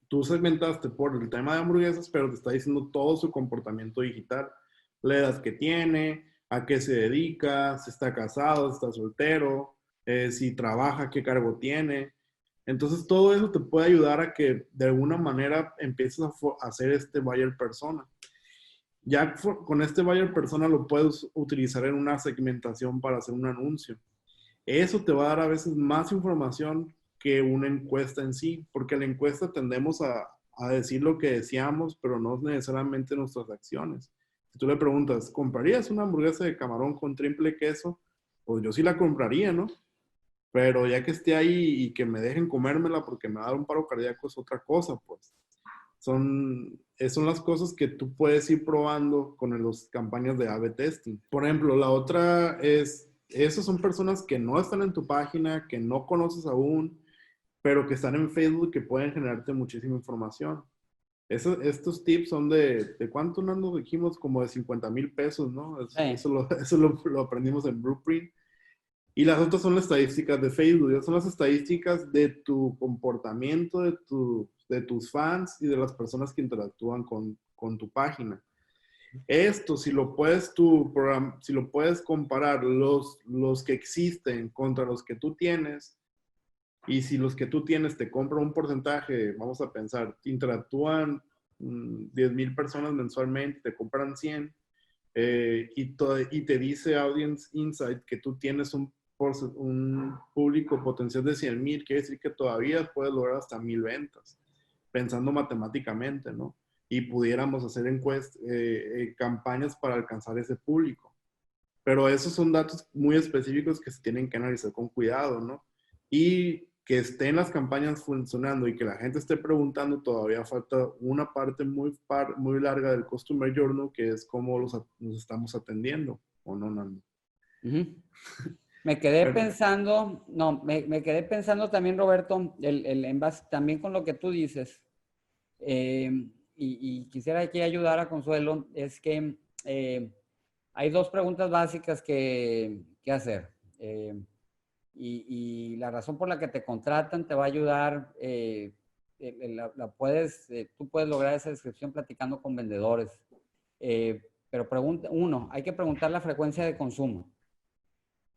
Tú segmentaste por el tema de hamburguesas, pero te está diciendo todo su comportamiento digital, la edad que tiene, a qué se dedica, si está casado, si está soltero, si trabaja, qué cargo tiene. Entonces todo eso te puede ayudar a que de alguna manera empieces a hacer este buyer persona. Ya con este buyer persona lo puedes utilizar en una segmentación para hacer un anuncio. Eso te va a dar a veces más información que una encuesta en sí, porque la encuesta tendemos a decir lo que deseamos, pero no necesariamente nuestras acciones. Si tú le preguntas, ¿comprarías una hamburguesa de camarón con triple queso? Pues yo sí la compraría, ¿no? Pero ya que esté ahí y que me dejen comérmela porque me va a dar un paro cardíaco es otra cosa, pues. Son las cosas que tú puedes ir probando con las campañas de A/B testing. Por ejemplo, la otra es, esas son personas que no están en tu página, que no conoces aún, pero que están en Facebook que pueden generarte muchísima información. Estos tips son ¿de cuánto nos dijimos? Como de 50,000 pesos, ¿no? Sí. Eso lo aprendimos en Blueprint. Y las otras son las estadísticas de Facebook, ya son las estadísticas de tu comportamiento, de tus fans y de las personas que interactúan con tu página. Esto, si lo puedes si lo puedes comparar los que existen contra los que tú tienes, y si los que tú tienes te compran un porcentaje, vamos a pensar, interactúan 10,000 personas mensualmente, te compran 100, y te dice Audience Insight que tú tienes un público potencial de 100,000, quiere decir que todavía puedes lograr hasta 1,000 ventas, pensando matemáticamente, ¿no? Y pudiéramos hacer campañas para alcanzar ese público. Pero esos son datos muy específicos que se tienen que analizar con cuidado, ¿no? Y que estén las campañas funcionando y que la gente esté preguntando, todavía falta una parte muy larga del Customer Journey, que es cómo nos estamos atendiendo, ¿o no, Nando? Uh-huh. Me quedé pensando, me quedé pensando también, Roberto, en base también con lo que tú dices, y quisiera aquí ayudar a Consuelo, es que hay dos preguntas básicas que hacer. Y la razón por la que te contratan te va a ayudar, tú puedes lograr esa descripción platicando con vendedores. Pero hay que preguntar la frecuencia de consumo.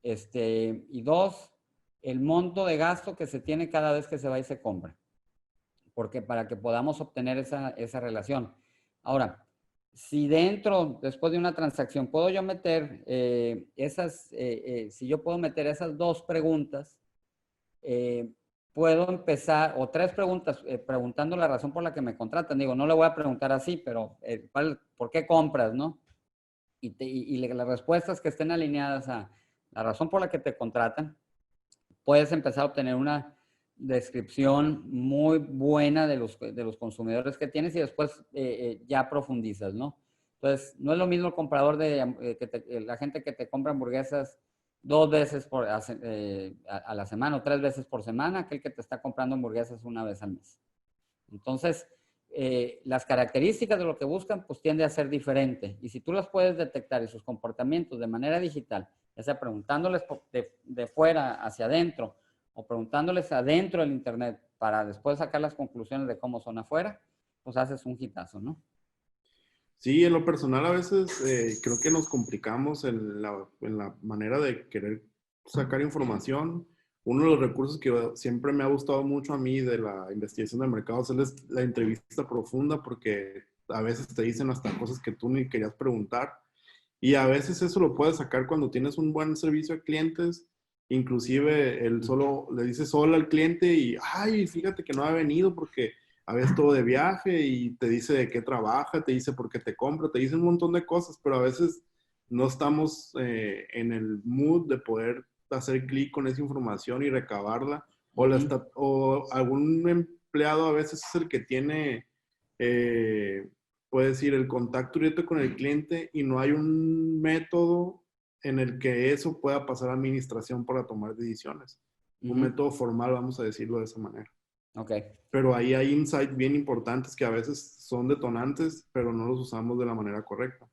Y dos, el monto de gasto que se tiene cada vez que se va y se compra. Porque para que podamos obtener esa relación. Ahora, si después de una transacción, puedo yo meter si yo puedo meter esas dos preguntas, puedo empezar, o tres preguntas, preguntando la razón por la que me contratan. Digo, no le voy a preguntar así, pero ¿por qué compras, no? Y las respuestas que estén alineadas a la razón por la que te contratan, puedes empezar a obtener una descripción muy buena de los consumidores que tienes y después ya profundizas, ¿no? Entonces, no es lo mismo el comprador la gente que te compra hamburguesas 2 veces a la semana o 3 veces por semana, que el que te está comprando hamburguesas una vez al mes. Entonces, las características de lo que buscan, pues tiende a ser diferente. Y si tú las puedes detectar y sus comportamientos de manera digital, ya sea preguntándoles de fuera hacia adentro o preguntándoles adentro del Internet para después sacar las conclusiones de cómo son afuera, pues haces un hitazo, ¿no? Sí, en lo personal a veces creo que nos complicamos en la manera de querer sacar información. Uno de los recursos que siempre me ha gustado mucho a mí de la investigación de mercados es la entrevista profunda, porque a veces te dicen hasta cosas que tú ni querías preguntar. Y a veces eso lo puedes sacar cuando tienes un buen servicio a clientes. Inclusive él solo le dices hola al cliente y, ay, fíjate que no ha venido porque había estado de viaje, y te dice de qué trabaja, te dice por qué te compra, te dice un montón de cosas, pero a veces no estamos en el mood de poder hacer clic con esa información y recabarla. O algún empleado a veces es el que tiene, puede decir, el contacto directo con el cliente, y no hay un método en el que eso pueda pasar a administración para tomar decisiones. Un método formal, vamos a decirlo de esa manera. Okay. Pero ahí hay insights bien importantes que a veces son detonantes, pero no los usamos de la manera correcta.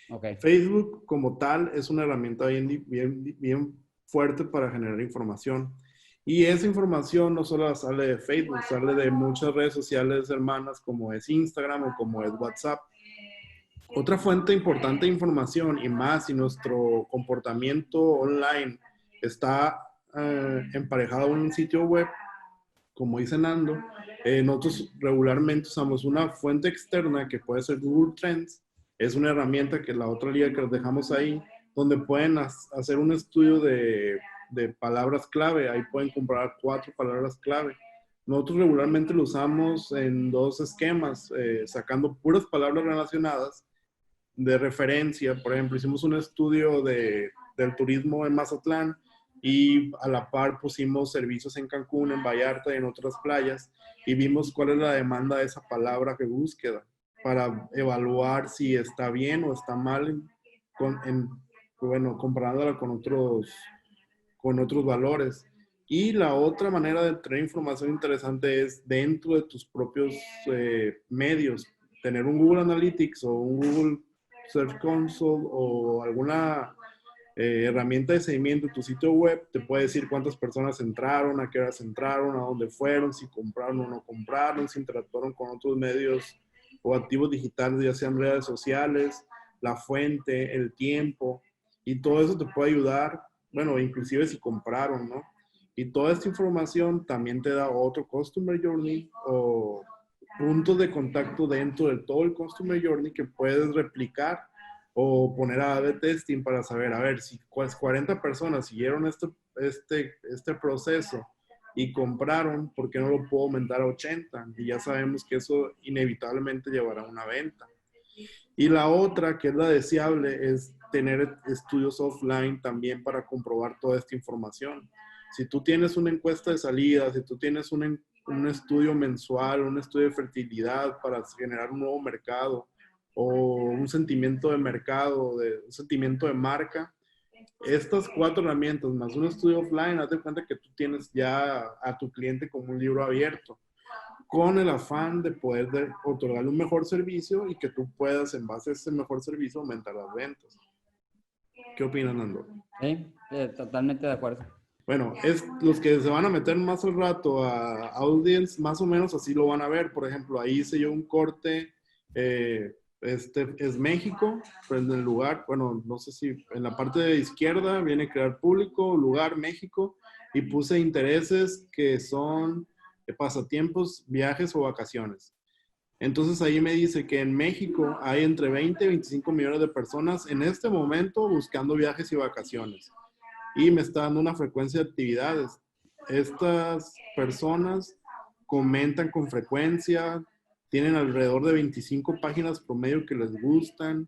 Okay. Facebook como tal es una herramienta bien fuerte para generar información. Y esa información no solo sale de Facebook, sale de muchas redes sociales hermanas como es Instagram o como es WhatsApp. Otra fuente importante de información, y más si nuestro comportamiento online está emparejado a un sitio web, como dice Nando, nosotros regularmente usamos una fuente externa que puede ser Google Trends. Es una herramienta que la otra liga que les dejamos ahí, donde pueden hacer un estudio de palabras clave. Ahí pueden comprar 4 palabras clave. Nosotros regularmente lo usamos en 2 esquemas, sacando puras palabras relacionadas de referencia. Por ejemplo, hicimos un estudio del turismo en Mazatlán, y a la par pusimos servicios en Cancún, en Vallarta y en otras playas, y vimos cuál es la demanda de esa palabra de búsqueda para evaluar si está bien o está mal, comparándola con otros valores. Y la otra manera de tener información interesante es dentro de tus propios medios. Tener un Google Analytics o un Google Search Console o alguna herramienta de seguimiento de tu sitio web te puede decir cuántas personas entraron, a qué horas entraron, a dónde fueron, si compraron o no compraron, si interactuaron con otros medios o activos digitales, ya sean redes sociales, la fuente, el tiempo, y todo eso te puede ayudar, bueno, inclusive si compraron, ¿no? Y toda esta información también te da otro Customer Journey o puntos de contacto dentro de todo el Customer Journey que puedes replicar o poner a A/B testing para saber, a ver, si 40 personas siguieron este proceso y compraron, ¿por qué no lo puedo aumentar a 80? Y ya sabemos que eso inevitablemente llevará a una venta. Y la otra, que es la deseable, es tener estudios offline también para comprobar toda esta información. Si tú tienes una encuesta de salida, si tú tienes un estudio mensual, un estudio de fertilidad para generar un nuevo mercado, o un sentimiento de mercado, un sentimiento de marca, estas 4 herramientas más un estudio offline, haz de cuenta que tú tienes ya a tu cliente como un libro abierto, con el afán de poder otorgarle un mejor servicio y que tú puedas, en base a ese mejor servicio, aumentar las ventas. ¿Qué opinas, Nando? Sí, totalmente de acuerdo. Bueno, los que se van a meter más al rato a Audience, más o menos así lo van a ver. Por ejemplo, ahí hice yo un corte, es México, pero en el lugar, bueno, no sé si en la parte de izquierda viene crear público, lugar, México, y puse intereses que son pasatiempos, viajes o vacaciones. Entonces ahí me dice que en México hay entre 20 y 25 millones de personas en este momento buscando viajes y vacaciones. Y me está dando una frecuencia de actividades. Estas personas comentan con frecuencia, tienen alrededor de 25 páginas promedio que les gustan,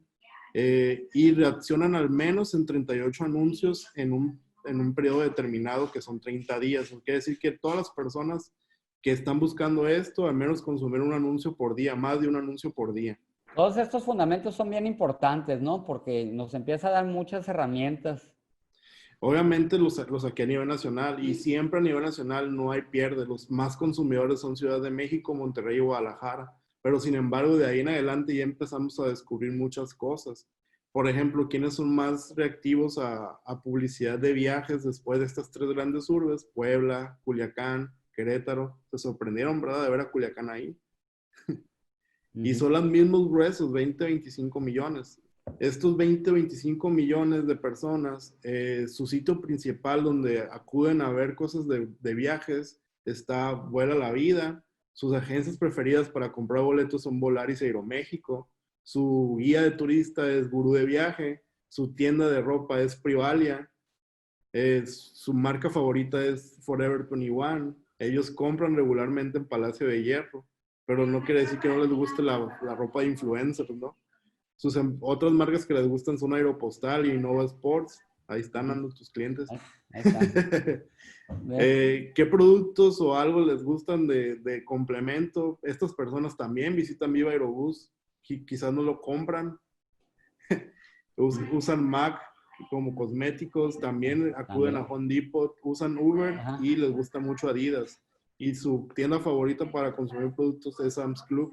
y reaccionan al menos en 38 anuncios en un periodo determinado que son 30 días. Quiere decir que todas las personas que están buscando esto, al menos consumir un anuncio por día, más de un anuncio por día. Todos estos fundamentos son bien importantes, ¿no? Porque nos empieza a dar muchas herramientas. Obviamente los aquí a nivel nacional, y siempre a nivel nacional no hay pierde. Los más consumidores son Ciudad de México, Monterrey y Guadalajara. Pero sin embargo, de ahí en adelante ya empezamos a descubrir muchas cosas. Por ejemplo, ¿quiénes son más reactivos a publicidad de viajes después de estas 3 grandes urbes? Puebla, Culiacán, Querétaro. Se sorprendieron, ¿verdad?, de ver a Culiacán ahí. Y son los mismos gruesos, 20, 25 millones. Estos 20, 25 millones de personas, su sitio principal donde acuden a ver cosas de viajes está Vuela la Vida. Sus agencias preferidas para comprar boletos son Volaris y Aeroméxico. Su guía de turista es Gurú de Viaje. Su tienda de ropa es Privalia. Su marca favorita es Forever 21. Ellos compran regularmente en Palacio de Hierro, pero no quiere decir que no les guste la ropa de influencers, ¿no? Sus otras marcas que les gustan son Aeropostal y Nova Sports. Ahí están dando tus clientes. Ahí está. ¿Qué productos o algo les gustan de complemento? Estas personas también visitan Viva Aerobús. Quizás no lo compran. Usan Mac como cosméticos. También acuden a Home Depot. Usan Uber y les gusta mucho Adidas. Y su tienda favorita para consumir productos es Sam's Club.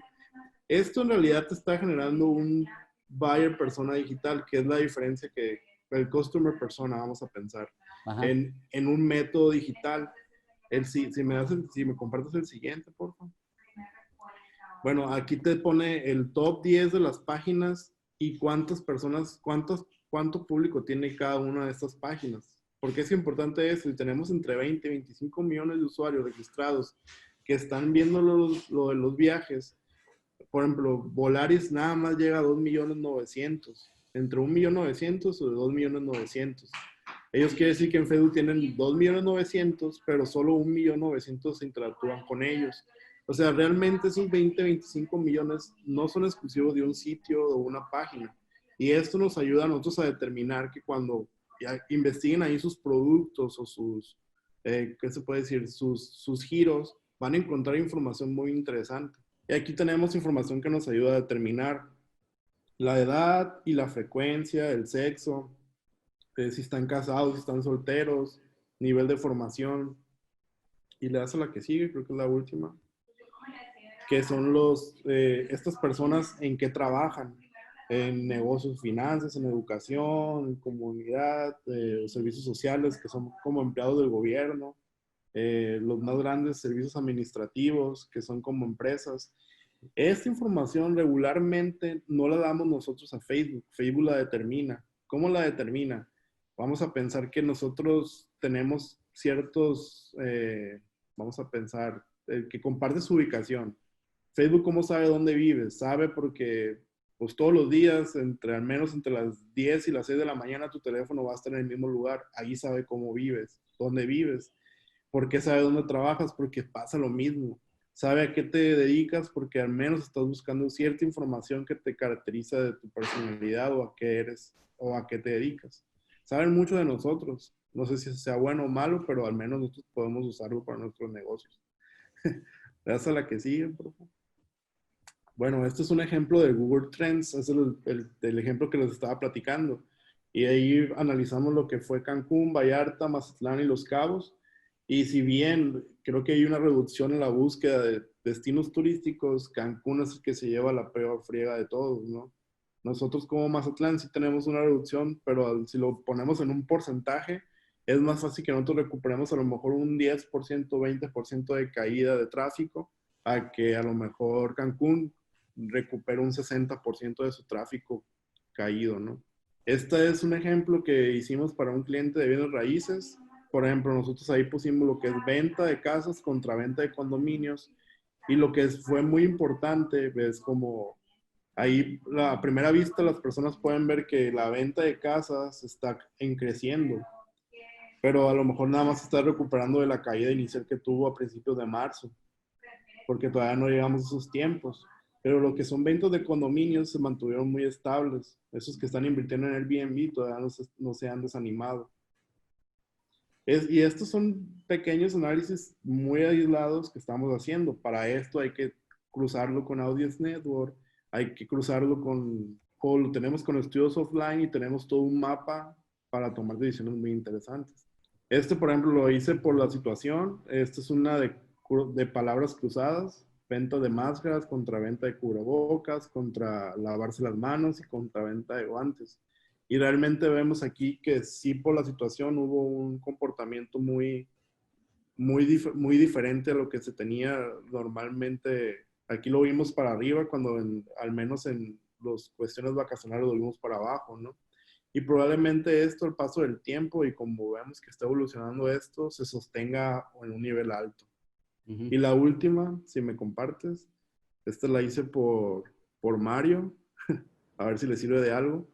Esto en realidad te está generando un buyer persona digital, que es la diferencia que el customer persona, vamos a pensar, en un método digital. Si me compartes el siguiente, por favor. Bueno, aquí te pone el top 10 de las páginas y cuántas personas, cuánto público tiene cada una de estas páginas. ¿Por qué es importante eso? Si tenemos entre 20 y 25 millones de usuarios registrados que están viendo lo de los viajes. Por ejemplo, Volaris nada más llega a 2.900.000. Entre 1.900.000 o 2.900.000. Ellos quieren decir que en Facebook tienen 2.900.000, pero solo 1.900.000 interactúan con ellos. O sea, realmente esos 20, 25 millones no son exclusivos de un sitio o una página. Y esto nos ayuda a nosotros a determinar que cuando investiguen ahí sus productos o sus, ¿qué se puede decir? Sus giros, van a encontrar información muy interesante. Y aquí tenemos información que nos ayuda a determinar la edad y la frecuencia, el sexo, si están casados, si están solteros, nivel de formación. Y le das a la que sigue, creo que es la última. Que son estas personas en qué trabajan. En negocios, finanzas, en educación, en comunidad, servicios sociales, que son como empleados del gobierno. Los más grandes servicios administrativos, que son como empresas. Esta información regularmente no la damos nosotros a Facebook. Facebook la determina. ¿Cómo la determina? Vamos a pensar que nosotros tenemos ciertos, vamos a pensar, que comparte su ubicación. Facebook, ¿cómo sabe dónde vives? Sabe porque pues todos los días, al menos entre las 10 y las 6 de la mañana, tu teléfono va a estar en el mismo lugar. Ahí sabe cómo vives, dónde vives. ¿Por qué sabe dónde trabajas? Porque pasa lo mismo. Sabe a qué te dedicas porque al menos estás buscando cierta información que te caracteriza de tu personalidad o a qué eres o a qué te dedicas. Saben mucho de nosotros. No sé si sea bueno o malo, pero al menos nosotros podemos usarlo para nuestros negocios. ¿Das a la que sigue, por favor? Bueno, este es un ejemplo de Google Trends. Es el ejemplo que les estaba platicando. Y ahí analizamos lo que fue Cancún, Vallarta, Mazatlán y Los Cabos. Y si bien creo que hay una reducción en la búsqueda de destinos turísticos, Cancún es el que se lleva la peor friega de todos, ¿no? Nosotros como Mazatlán sí tenemos una reducción, pero si lo ponemos en un porcentaje, es más fácil que nosotros recuperemos a lo mejor un 10%, 20% de caída de tráfico, a que a lo mejor Cancún recupere un 60% de su tráfico caído, ¿no? Este es un ejemplo que hicimos para un cliente de bienes raíces. Por ejemplo, nosotros ahí pusimos lo que es venta de casas contra venta de condominios. Y lo que fue muy importante es como ahí a primera vista las personas pueden ver que la venta de casas está creciendo. Pero a lo mejor nada más está recuperando de la caída inicial que tuvo a principios de marzo. Porque todavía no llegamos a esos tiempos. Pero lo que son ventas de condominios se mantuvieron muy estables. Esos que están invirtiendo en Airbnb todavía no se han desanimado. Y estos son pequeños análisis muy aislados que estamos haciendo. Para esto hay que cruzarlo con Audience Network, hay que cruzarlo lo tenemos con estudios offline y tenemos todo un mapa para tomar decisiones muy interesantes. Por ejemplo, lo hice por la situación. Esta es una de palabras cruzadas. venta de máscaras, contra venta de cubrebocas, contra lavarse las manos y contra venta de guantes. Y realmente vemos aquí que sí, por la situación hubo un comportamiento muy diferente a lo que se tenía normalmente. Aquí lo vimos para arriba, cuando al menos en las cuestiones vacacionales lo vimos para abajo, ¿no? Y probablemente esto, al paso del tiempo y como vemos que está evolucionando esto, se sostenga en un nivel alto. Y la última, si me compartes, esta la hice por Mario, a ver si le sirve de algo.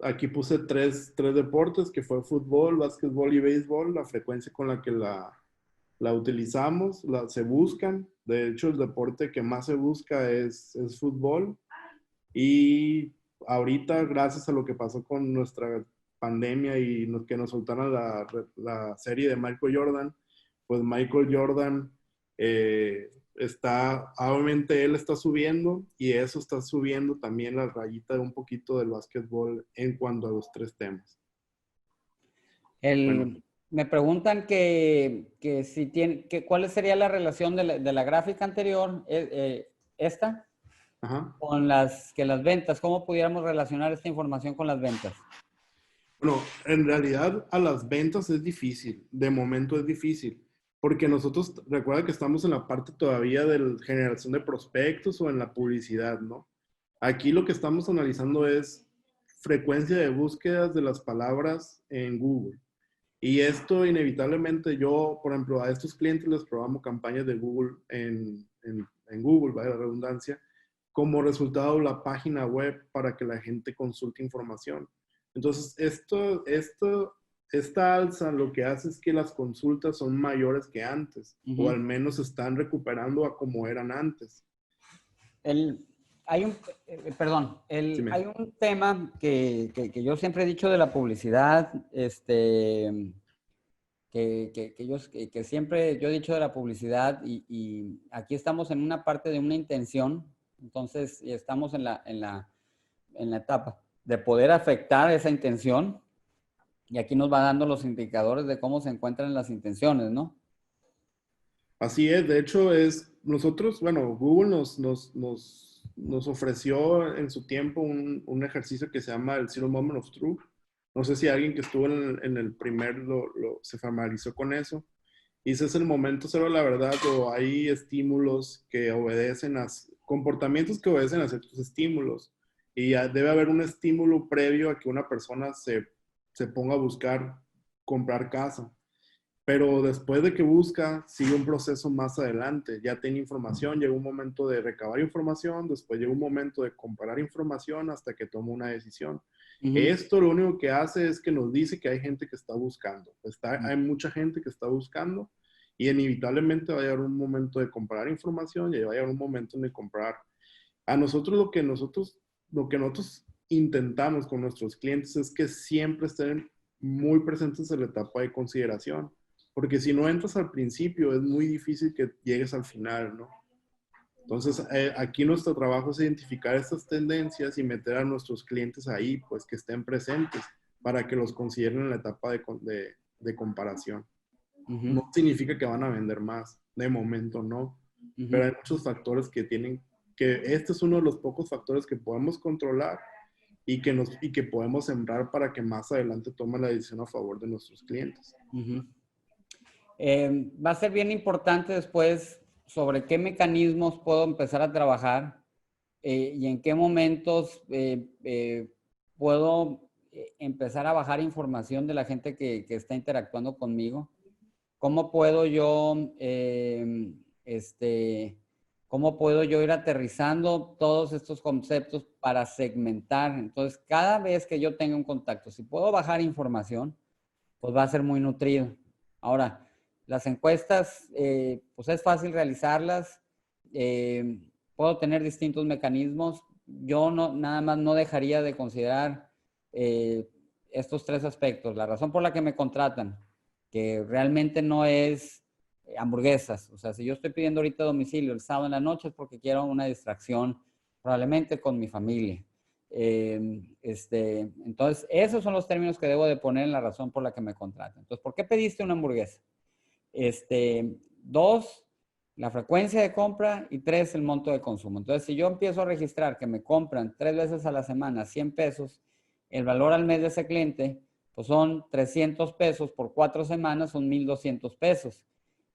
Aquí puse tres deportes, que fue fútbol, básquetbol y béisbol, la frecuencia con la que la utilizamos, se buscan. De hecho, el deporte que más se busca es fútbol. Y ahorita, gracias a lo que pasó con nuestra pandemia y que nos soltaron la serie de Michael Jordan, pues Michael Jordan obviamente él está subiendo y eso está subiendo también la rayita de un poquito del básquetbol en cuanto a los tres temas. Bueno. Me preguntan que si tiene, ¿cuál sería la relación de la gráfica anterior, esta, Ajá. con las ventas? ¿Cómo pudiéramos relacionar esta información con las ventas? Bueno, en realidad a las ventas es difícil, de momento es difícil, porque nosotros, recuerda que estamos en la parte todavía de la generación de prospectos o en la publicidad, ¿no? Aquí lo que estamos analizando es frecuencia de búsquedas de las palabras en Google. Y esto inevitablemente yo, por ejemplo, a estos clientes les programo campañas de Google en Google, vaya la redundancia, como resultado la página web para que la gente consulte información. Entonces, esta alza lo que hace es que las consultas son mayores que antes, o al menos se están recuperando a como eran antes. Hay un tema que yo siempre he dicho de la publicidad, que siempre yo he dicho de la publicidad y aquí estamos en una parte de una intención, entonces estamos en la etapa de poder afectar esa intención y aquí nos va dando los indicadores de cómo se encuentran las intenciones, ¿no? Así es, de hecho nosotros, bueno, Google nos ofreció en su tiempo un ejercicio que se llama el Zero Moment of Truth. No sé si alguien que estuvo en el primer se familiarizó con eso. Y ese es el momento cero de la verdad, o hay estímulos que obedecen comportamientos que obedecen a ciertos estímulos. Y debe haber un estímulo previo a que una persona se ponga a buscar comprar casa. Pero después de que busca, sigue un proceso más adelante. Ya tiene información, llega un momento de recabar información, después llega un momento de comparar información hasta que toma una decisión. Esto lo único que hace es que nos dice que hay gente que está buscando. Hay mucha gente que está buscando y inevitablemente va a llegar un momento de comparar información y va a llegar un momento de comprar. A nosotros lo que nosotros intentamos con nuestros clientes es que siempre estén muy presentes en la etapa de consideración. Porque si no entras al principio, es muy difícil que llegues al final, ¿no? Entonces, aquí nuestro trabajo es identificar estas tendencias y meter a nuestros clientes ahí, pues que estén presentes para que los consideren en la etapa de comparación. No significa que van a vender más, de momento no, pero hay muchos factores que este es uno de los pocos factores que podemos controlar y que podemos sembrar para que más adelante tomen la decisión a favor de nuestros clientes. Va a ser bien importante después sobre qué mecanismos puedo empezar a trabajar y en qué momentos puedo empezar a bajar información de la gente que está interactuando conmigo. ¿Cómo puedo yo, cómo puedo yo ir aterrizando todos estos conceptos para segmentar? Entonces, cada vez que yo tenga un contacto, si puedo bajar información, pues va a ser muy nutrido. Ahora, las encuestas, pues es fácil realizarlas. Puedo tener distintos mecanismos. Yo nada más no dejaría de considerar estos tres aspectos. La razón por la que me contratan, que realmente no es hamburguesas. O sea, si yo estoy pidiendo ahorita domicilio el sábado en la noche es porque quiero una distracción, probablemente con mi familia. Entonces, esos son los términos que debo de poner en la razón por la que me contratan. Entonces, ¿por qué pediste una hamburguesa? Dos, la frecuencia de compra y 3, el monto de consumo. Entonces, si yo empiezo a registrar que me compran 3 veces a la semana 100 pesos, el valor al mes de ese cliente, pues son 300 pesos por 4 semanas, son 1,200 pesos.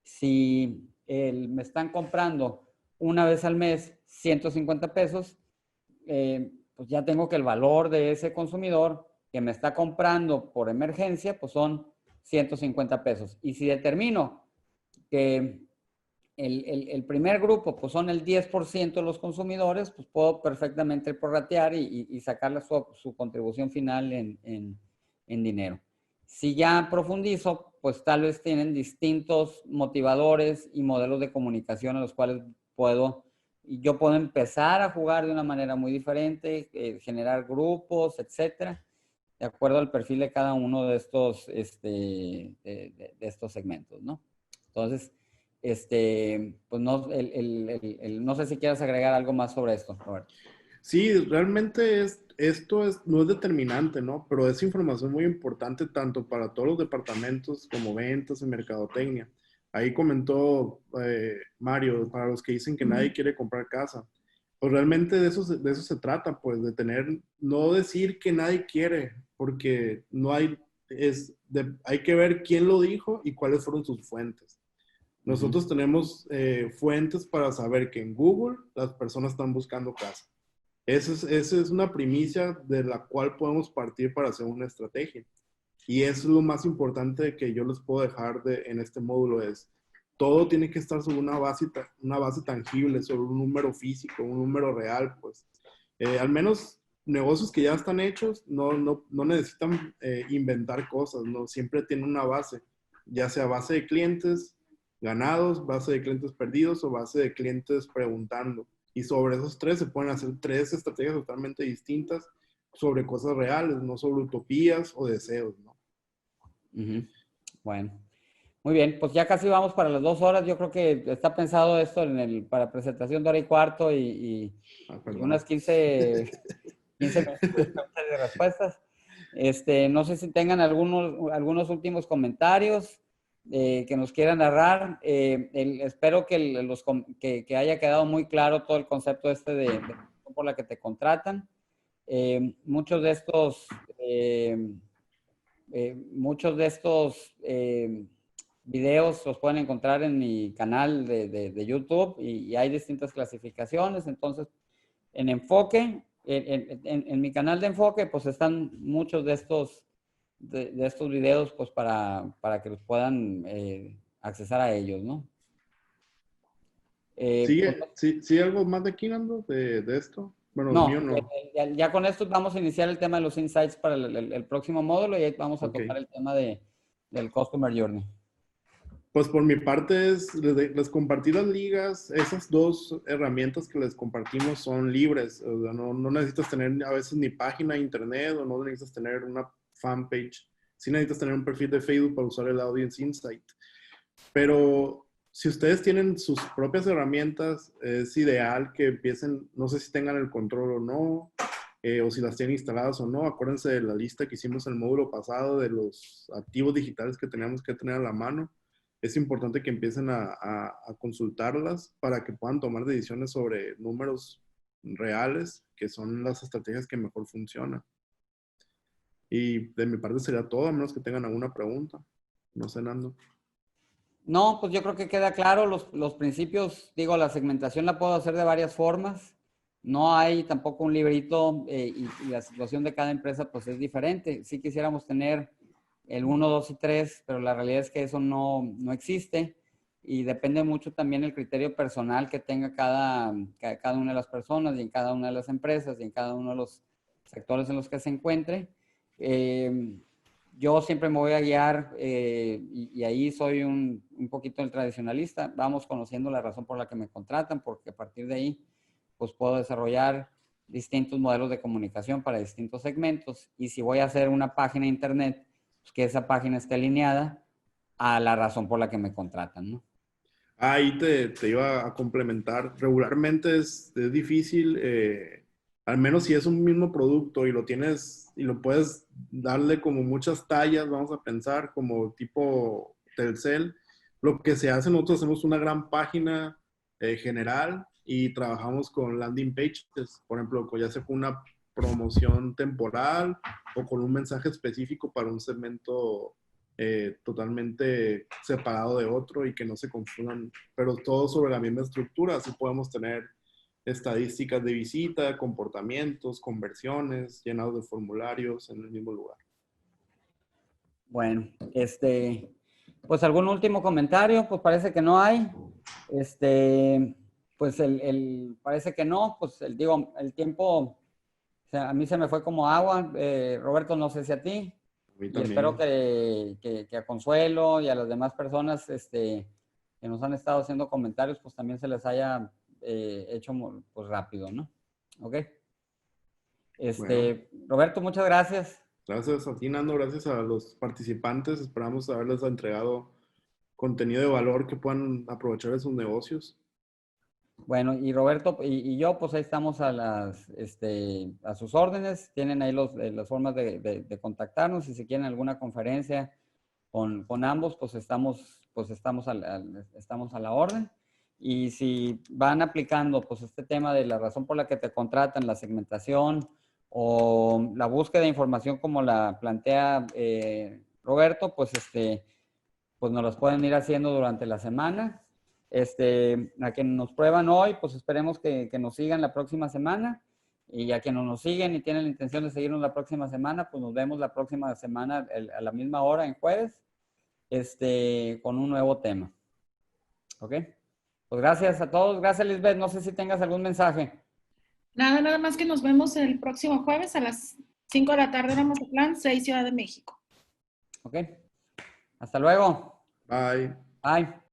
Si me están comprando una vez al mes 150 pesos, pues ya tengo que el valor de ese consumidor que me está comprando por emergencia, pues son 150 pesos. Y si determino que el primer grupo, pues son el 10% de los consumidores, pues puedo perfectamente prorratear y sacar su contribución final en dinero. Si ya profundizo, pues tal vez tienen distintos motivadores y modelos de comunicación a los cuales yo puedo empezar a jugar de una manera muy diferente, generar grupos, etcétera, de acuerdo al perfil de cada uno de estos, de estos segmentos, ¿no? Entonces, pues no, no sé si quieres agregar algo más sobre esto, Roberto. Sí, realmente no es determinante, ¿no? Pero es información muy importante tanto para todos los departamentos como ventas y mercadotecnia. Ahí comentó Mario, para los que dicen que nadie quiere comprar casa. Pues realmente de eso se trata, pues, no decir que nadie quiere, porque no hay, hay que ver quién lo dijo y cuáles fueron sus fuentes. Nosotros tenemos fuentes para saber que en Google las personas están buscando casa. Esa es una primicia de la cual podemos partir para hacer una estrategia. Y eso es lo más importante que yo les puedo dejar en este módulo es, todo tiene que estar sobre una base tangible, sobre un número físico, un número real, pues. Al menos negocios que ya están hechos no necesitan inventar cosas, ¿no? Siempre tienen una base, ya sea base de clientes ganados, base de clientes perdidos o base de clientes preguntando. Y sobre esos 3 se pueden hacer 3 estrategias totalmente distintas sobre cosas reales, no sobre utopías o deseos, ¿no? Bueno, muy bien, pues ya casi vamos para las 2 horas. Yo creo que está pensado esto para presentación de hora y cuarto y unas 15 minutos de preguntas y respuestas. No sé si tengan algunos últimos comentarios que nos quieran narrar. Espero que haya quedado muy claro todo el concepto de por la que te contratan. Muchos de estos videos los pueden encontrar en mi canal de YouTube y hay distintas clasificaciones. Entonces, en enfoque, en mi canal de enfoque, pues están muchos de estos videos, pues para que los puedan accesar a ellos, ¿no? ¿Sigue algo más de aquí, Nando, de esto? Bueno, no, mío no. ya con esto vamos a iniciar el tema de los insights para el próximo módulo y ahí vamos a tocar el tema del Customer Journey. Pues por mi parte les compartí las ligas. Esas 2 herramientas que les compartimos son libres. O sea, no necesitas tener a veces ni página de internet o no necesitas tener una fanpage. Sí necesitas tener un perfil de Facebook para usar el Audience Insight. Pero si ustedes tienen sus propias herramientas, es ideal que empiecen, no sé si tengan el control o no, o si las tienen instaladas o no. Acuérdense de la lista que hicimos en el módulo pasado de los activos digitales que teníamos que tener a la mano. Es importante que empiecen a consultarlas para que puedan tomar decisiones sobre números reales, que son las estrategias que mejor funcionan. Y de mi parte sería todo, a menos que tengan alguna pregunta. No sé, Nando. No, pues yo creo que queda claro los principios. Digo, la segmentación la puedo hacer de varias formas. No hay tampoco un librito y la situación de cada empresa pues es diferente. Sí quisiéramos tener el 1, 2 y 3, pero la realidad es que eso no existe y depende mucho también el criterio personal que tenga cada una de las personas y en cada una de las empresas y en cada uno de los sectores en los que se encuentre. Yo siempre me voy a guiar y ahí soy un poquito el tradicionalista. Vamos conociendo la razón por la que me contratan, porque a partir de ahí pues puedo desarrollar distintos modelos de comunicación para distintos segmentos. Y si voy a hacer una página de internet, pues que esa página esté alineada a la razón por la que me contratan, ¿no? Ahí te iba a complementar. Regularmente es difícil, al menos si es un mismo producto y lo tienes y lo puedes darle como muchas tallas, vamos a pensar, como tipo Telcel, lo que se hace, nosotros hacemos una gran página general y trabajamos con landing pages. Por ejemplo, ya sea con una promoción temporal o con un mensaje específico para un segmento totalmente separado de otro y que no se confundan, pero todo sobre la misma estructura. Así podemos tener estadísticas de visita, comportamientos, conversiones, llenados de formularios en el mismo lugar. Bueno, pues algún último comentario, pues parece que no hay. Pues parece que no, pues digo, el tiempo, o sea, a mí se me fue como agua. Roberto, no sé si a ti. A mí Y también. espero que a Consuelo y a las demás personas que nos han estado haciendo comentarios, pues también se les haya hecho pues rápido, ¿no? ¿Ok? Bueno. Roberto, muchas gracias. Gracias a ti, Nando, gracias a los participantes. Esperamos haberles entregado contenido de valor que puedan aprovechar de sus negocios. Bueno, y Roberto y yo, pues ahí estamos a sus órdenes. Tienen ahí las formas de contactarnos. Si se quieren alguna conferencia con ambos, pues estamos a la orden. Y si van aplicando pues este tema de la razón por la que te contratan, la segmentación o la búsqueda de información como la plantea Roberto, pues pues nos las pueden ir haciendo durante la semana. A quienes nos prueban hoy, pues esperemos que nos sigan la próxima semana. Y a quienes nos siguen y tienen la intención de seguirnos la próxima semana, pues nos vemos la próxima semana a la misma hora, en jueves, con un nuevo tema. ¿Ok? Pues gracias a todos. Gracias, Lisbeth. No sé si tengas algún mensaje. Nada más que nos vemos el próximo jueves a las 5 de la tarde en Mazatlán, 6 Ciudad de México. Ok. Hasta luego. Bye. Bye.